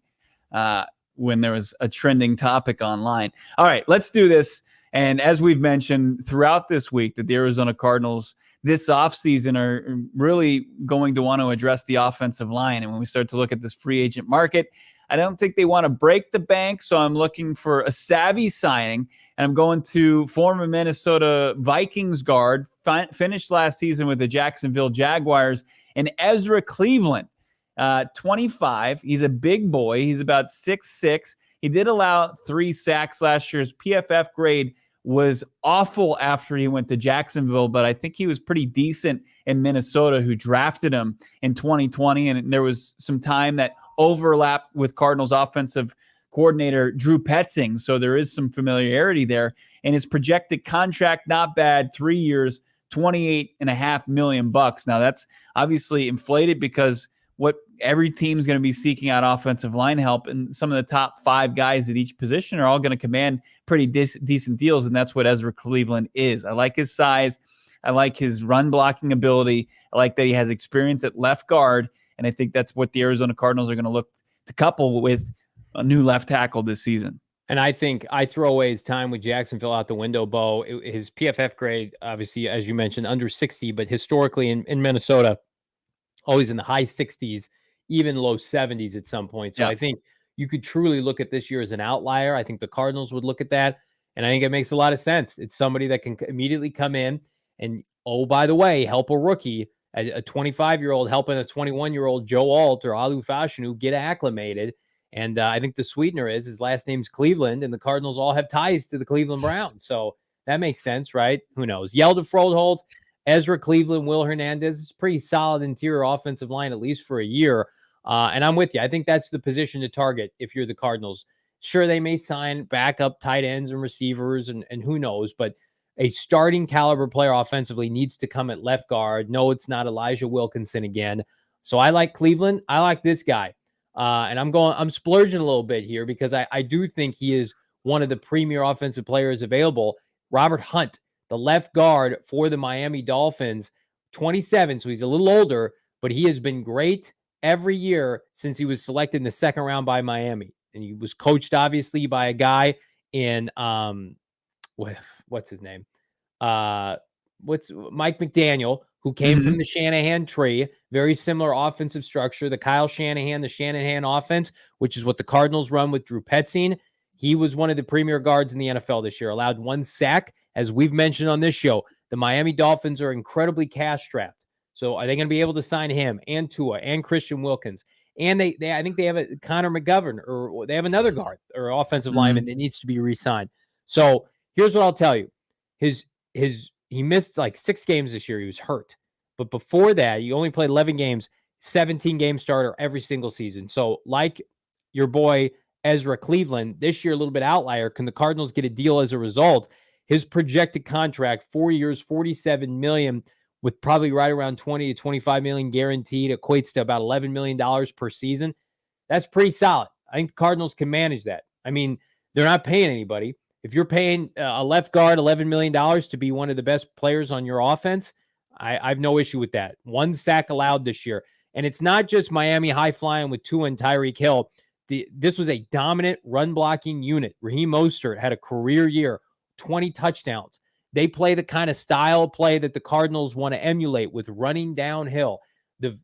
when there was a trending topic online. All right, let's do this. And as we've mentioned throughout this week, that the Arizona Cardinals this offseason are really going to want to address the offensive line. And when we start to look at this free agent market, I don't think they want to break the bank. So I'm looking for a savvy signing. And I'm going to former Minnesota Vikings guard, finished last season with the Jacksonville Jaguars, and Ezra Cleveland, 25. He's a big boy. He's about 6'6". He did allow 3 sacks last year. His PFF grade was awful after he went to Jacksonville, but I think he was pretty decent in Minnesota, who drafted him in 2020. And there was some time that overlapped with Cardinals offensive coordinator Drew Petzing. So there is some familiarity there. And his projected contract, not bad, 3 years, $28.5 million. Now that's obviously inflated because what every team is going to be seeking out offensive line help, and some of the top 5 guys at each position are all going to command pretty decent deals, and that's what Ezra Cleveland is. I like his size. I like his run blocking ability. I like that he has experience at left guard, and I think that's what the Arizona Cardinals are going to look to couple with a new left tackle this season. And I think I throw away his time with Jacksonville out the window, Bo. His PFF grade, obviously, as you mentioned, under 60, but historically in Minnesota, always in the high 60s, even low 70s at some point. So Yeah. I think you could truly look at this year as an outlier. I think the Cardinals would look at that. And I think it makes a lot of sense. It's somebody that can immediately come in and, oh, by the way, help a rookie, a 25-year-old helping a 21-year-old Joe Alt or Alu Fashanu get acclimated. And I think the sweetener is his last name's Cleveland, and the Cardinals all have ties to the Cleveland Browns. So that makes sense, right? Who knows? Yelda Froholt, Ezra Cleveland, Will Hernandez. It's pretty solid interior offensive line, at least for a year. And I'm with you. I think that's the position to target if you're the Cardinals. Sure, they may sign backup tight ends and receivers, and who knows, but a starting caliber player offensively needs to come at left guard. No, it's not Elijah Wilkinson again. So I like Cleveland. I like this guy. And I'm splurging a little bit here because I do think he is one of the premier offensive players available. Robert Hunt, the left guard for the Miami Dolphins, 27, so he's a little older, but he has been great every year since he was selected in the second round by Miami. And he was coached, obviously, by a guy in, what's his name? What's Mike McDaniel, who came from the Shanahan tree, very similar offensive structure, the Kyle Shanahan, the Shanahan offense, which is what the Cardinals run with Drew Petzing. He was one of the premier guards in the NFL this year, allowed 1 sack. As we've mentioned on this show, the Miami Dolphins are incredibly cash strapped. So are they going to be able to sign him and Tua and Christian Wilkins? And they I think they have a Connor McGovern, or they have another guard or offensive lineman that needs to be re-signed. So here's what I'll tell you. He missed like 6 games this year. He was hurt. But before that, he only played 11 games, 17-game starter every single season. So like your boy Ezra Cleveland, this year a little bit outlier. Can the Cardinals get a deal as a result? His projected contract, 4 years, $47 million, with probably right around 20 to 25 million guaranteed, equates to about $11 million per season. That's pretty solid. I think the Cardinals can manage that. I mean, they're not paying anybody. If you're paying a left guard $11 million to be one of the best players on your offense, I have no issue with that. 1 sack allowed this year. And it's not just Miami high flying with Tua and Tyreek Hill. This was a dominant run blocking unit. Raheem Mostert had a career year, 20 touchdowns. They play the kind of style of play that the Cardinals want to emulate with running downhill. The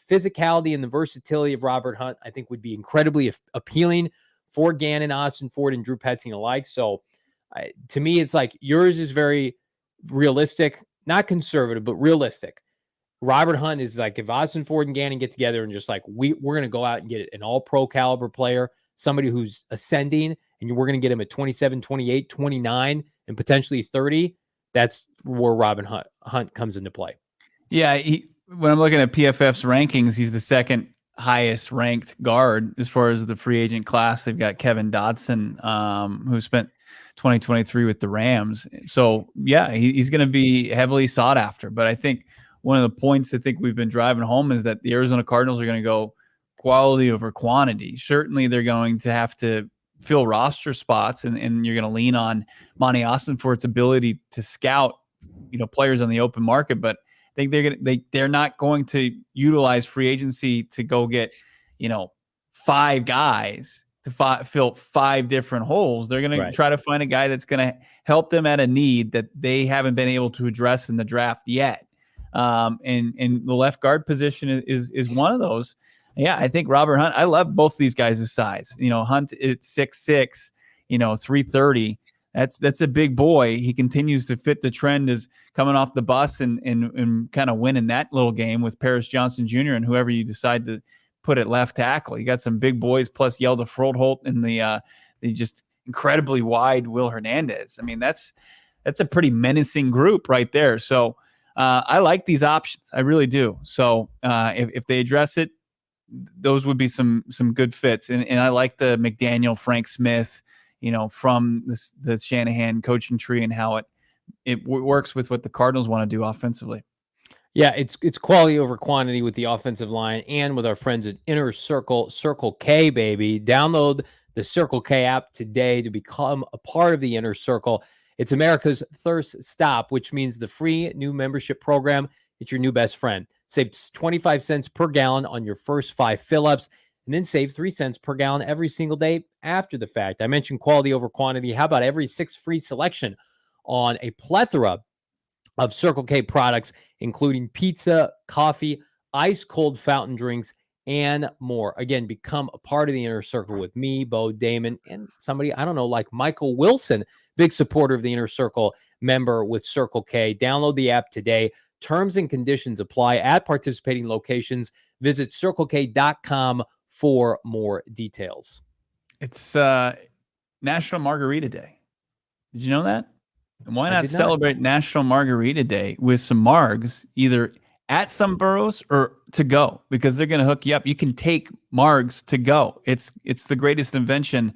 physicality and the versatility of Robert Hunt, I think, would be incredibly appealing for Gannon, Ossenfort, and Drew Petzing alike. So to me, it's like yours is very realistic, not conservative, but realistic. Robert Hunt is like if Ossenfort and Gannon get together and just like, we're going to go out and get an all-pro caliber player, somebody who's ascending, and we're going to get him at 27, 28, 29, and potentially 30. That's where Robert Hunt comes into play. Yeah, when I'm looking at PFF's rankings, he's the second highest ranked guard as far as the free agent class. They've got Kevin Dotson, who spent 2023 with the Rams. So yeah, he's going to be heavily sought after. But I think one of the points I think we've been driving home is that the Arizona Cardinals are going to go quality over quantity. Certainly they're going to have to fill roster spots, and you're going to lean on Monti Ossenfort's ability to scout, players on the open market. But I think they're not going to utilize free agency to go get, 5 guys to fill 5 different holes. They're going to try to find a guy that's going to help them at a need that they haven't been able to address in the draft yet. And the left guard position is one of those. Yeah, I think Robert Hunt, I love both these guys' size. Hunt is 6'6", 330. That's a big boy. He continues to fit the trend as coming off the bus and kind of winning that little game with Paris Johnson Jr. and whoever you decide to put at left tackle. You got some big boys plus Yelda Froholt and the just incredibly wide Will Hernandez. I mean, that's a pretty menacing group right there. So I like these options. I really do. So if they address it, those would be some good fits. And I like the McDaniel, Frank Smith, from the Shanahan coaching tree and how it works with what the Cardinals want to do offensively. Yeah, it's quality over quantity with the offensive line and with our friends at Inner Circle K, baby. Download the Circle K app today to become a part of the Inner Circle. It's America's thirst stop, which means the free new membership program. It's your new best friend. Save 25 cents per gallon on your first 5 fill-ups. and then save 3 cents per gallon every single day after the fact. I mentioned quality over quantity. How about every 6 free selection on a plethora of Circle K products, including pizza, coffee, ice cold fountain drinks, and more. Again, become a part of the inner circle with me, Bo, Damon, and somebody, I don't know, like Michael Wilson, big supporter of the inner circle, member with Circle K. Download the app today. Terms and conditions apply at participating locations. Visit CircleK.com for more details. It's National Margarita Day. Did you know that? And why I not did not. celebrate National Margarita Day with some margs, either at Someburros or to go, because they're going to hook you up. You can take margs to go. It's the greatest invention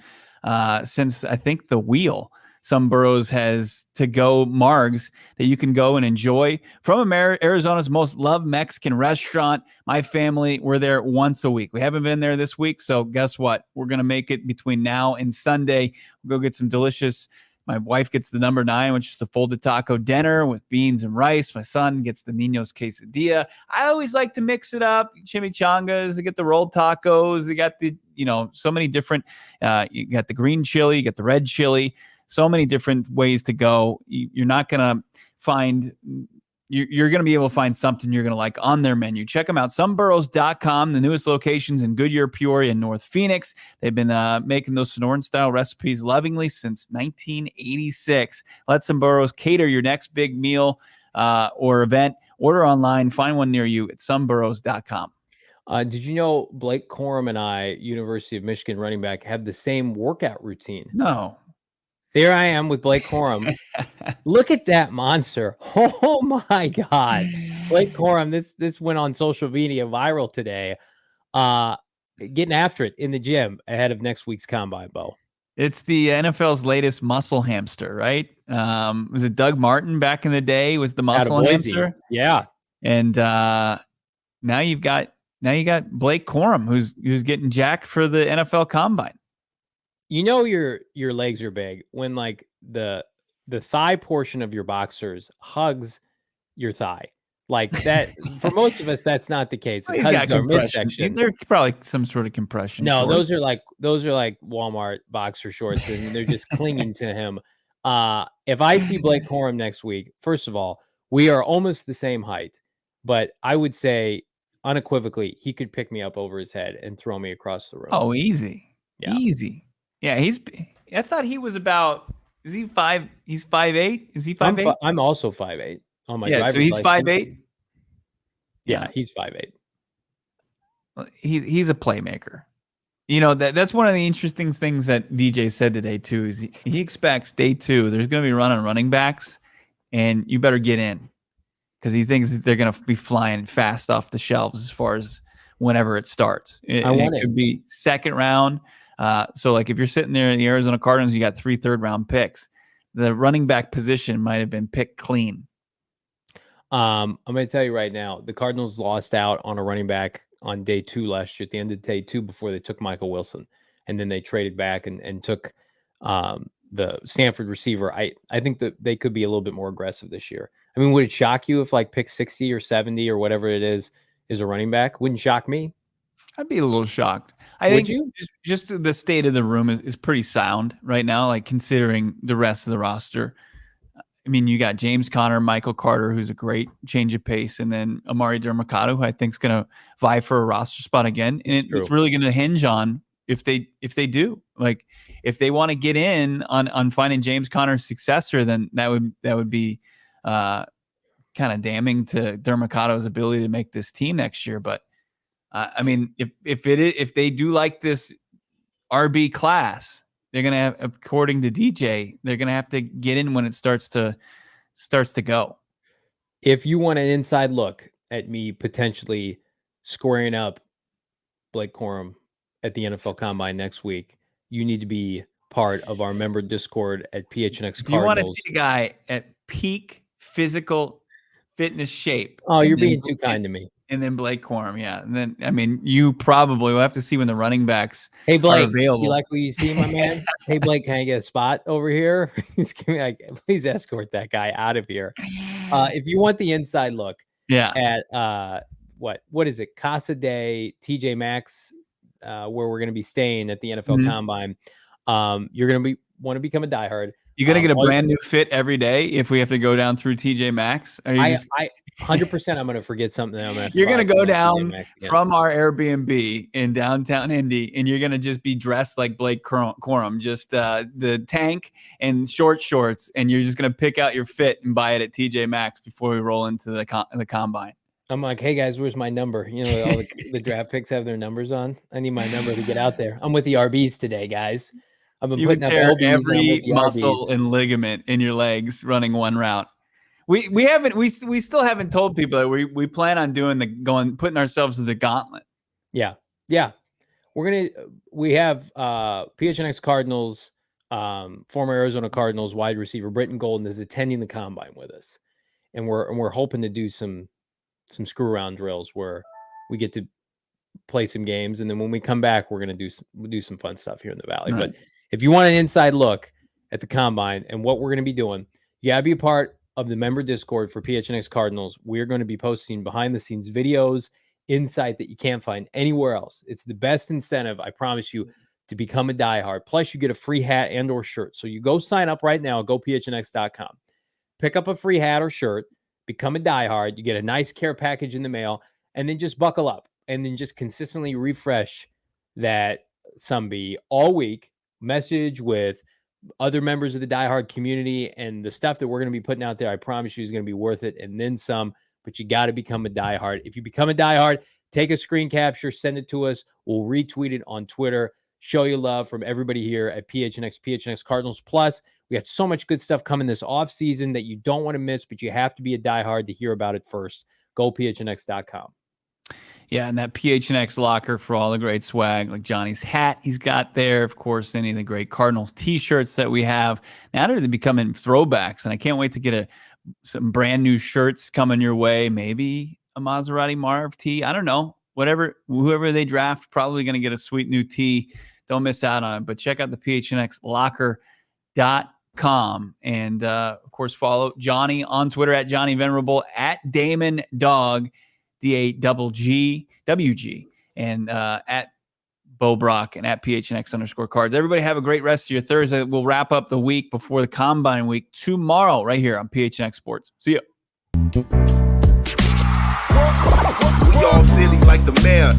since, I think, the wheel. Someburros has to go margs that you can go and enjoy from Arizona's most loved Mexican restaurant. My family, we're there once a week. We haven't been there this week, so guess what? We're going to make it between now and Sunday. We'll go get some delicious. My wife gets the number 9, which is the folded taco dinner with beans and rice. My son gets the Niño's quesadilla. I always like to mix it up. Chimichangas, they get the rolled tacos. They got the, so many different, you got the green chili, you got the red chili. So many different ways to go. You're not going to find, you're going to be able to find something you're going to like on their menu. Check them out, Someburros.com, the newest locations in Goodyear, Peoria, and North Phoenix. They've been making those Sonoran-style recipes lovingly since 1986. Let Someburros cater your next big meal or event. Order online. Find one near you at Someburros.com. Did you know Blake Corum and I, University of Michigan running back, have the same workout routine? No. There I am with Blake Corum. Look at that monster. Oh my God. Blake Corum, this went on social media viral today. Getting after it in the gym ahead of next week's combine, Bo. It's the NFL's latest muscle hamster, right? Was it Doug Martin back in the day was the muscle hamster? Yeah. And now you got Blake Corum who's getting jacked for the NFL combine. Your legs are big when like the thigh portion of your boxers hugs your thigh. Like that, for most of us, that's not the case. It hugs our midsection. There's probably some sort of compression. No, those are like Walmart boxer shorts, and they're just clinging to him. If I see Blake Corum next week, first of all, we are almost the same height, but I would say unequivocally he could pick me up over his head and throw me across the room. Oh, easy, easy. Yeah, I thought he was about. Is he 5? He's 5'8". Is he 5'8"? I'm also 5'8" on my driver's so he's 5'8". Yeah, he's 5'8". Well, he's a playmaker. That's one of the interesting things that DJ said today too. Is he expects day 2 there's going to be running backs, and you better get in because he thinks that they're going to be flying fast off the shelves as far as whenever it starts. It could be second round. So like if you're sitting there in the Arizona Cardinals, you got 3 third-round picks. The running back position might have been picked clean. I'm going to tell you right now, the Cardinals lost out on a running back on day 2 last year, at the end of day 2 before they took Michael Wilson. And then they traded back and took the Stanford receiver. I think that they could be a little bit more aggressive this year. I mean, would it shock you if like pick 60 or 70 or whatever it is a running back? Wouldn't shock me. I'd be a little shocked. I think just the state of the room is pretty sound right now, like considering the rest of the roster. I mean, you got James Conner, Michael Carter, who's a great change of pace, and then Amari Dermacado, who I think is going to vie for a roster spot again. And it's really going to hinge on if they do. Like, if they want to get in on finding James Conner's successor, then that would be kind of damning to Dermacado's ability to make this team next year. But I mean, if they do like this RB class, they're going to have, according to DJ, they're going to have to get in when it starts to go. If you want an inside look at me potentially squaring up Blake Corum at the NFL Combine next week, you need to be part of our member Discord at PHNX Cardinals. You want to see a guy at peak physical fitness shape. Oh, you're being too kind to me. And then Blake Corum, yeah. And then, I mean, you probably will have to see when the running backs are available. You like what you see, my man? Hey, Blake, can I get a spot over here? Please escort that guy out of here. If you want the inside look at what is it? Casa Day, TJ Maxx, where we're going to be staying at the NFL Combine. You're going to want to become a diehard. You're going to get a brand new fit every day if we have to go down through TJ Maxx? Are you I 100% I'm going to forget something. You're going to go down from our Airbnb in downtown Indy, and you're going to just be dressed like Blake Corum, just the tank and short shorts, and you're just going to pick out your fit and buy it at TJ Maxx before we roll into the Combine. I'm like, hey guys, where's my number? You know, all the draft picks have their numbers on. I need my number to get out there. I'm with the RBs today, guys. I've been putting up LBs every muscle and ligament in your legs running one route. We still haven't told people that we plan on putting ourselves in the gauntlet. Yeah. We have PHNX Cardinals, former Arizona Cardinals wide receiver Britton Golden is attending the Combine with us, and we're hoping to do some screw around drills where we get to play some games, and then when we come back, we're gonna do some fun stuff here in the Valley. Right. But if you want an inside look at the Combine and what we're gonna be doing, you gotta be a part of the member Discord for PHNX Cardinals. We're going to be posting behind the scenes videos, insight that you can't find anywhere else. It's the best incentive, I promise you, to become a diehard. Plus, you get a free hat and or shirt. So you go sign up right now, gophnx.com. Pick up a free hat or shirt, become a diehard. You get a nice care package in the mail, and then just buckle up and then just consistently refresh that Sumbee all week. Message with other members of the diehard community, and the stuff that we're going to be putting out there, I promise you, is going to be worth it, and then some. But you got to become a diehard. If you become a diehard, take a screen capture, send it to us. We'll retweet it on Twitter. Show you love from everybody here at PHNX Cardinals. Plus, we got so much good stuff coming this offseason that you don't want to miss, but you have to be a diehard to hear about it first. Go PHNX.com. Yeah, and that PHNX locker for all the great swag, like Johnny's hat he's got there. Of course, any of the great Cardinals T-shirts that we have. Now they're becoming throwbacks, and I can't wait to get some brand new shirts coming your way. Maybe a Maserati Marv tee. I don't know. Whoever they draft, probably going to get a sweet new tee. Don't miss out on it. But check out the PHNXlocker.com. And, of course, follow Johnny on Twitter at Johnny Venerable, at Damon Dog, DAWG, and at Bo Brack and at PHNX_cards. Everybody have a great rest of your Thursday. We'll wrap up the week before the Combine week tomorrow right here on PHNX Sports. See ya. We all silly like the mayor.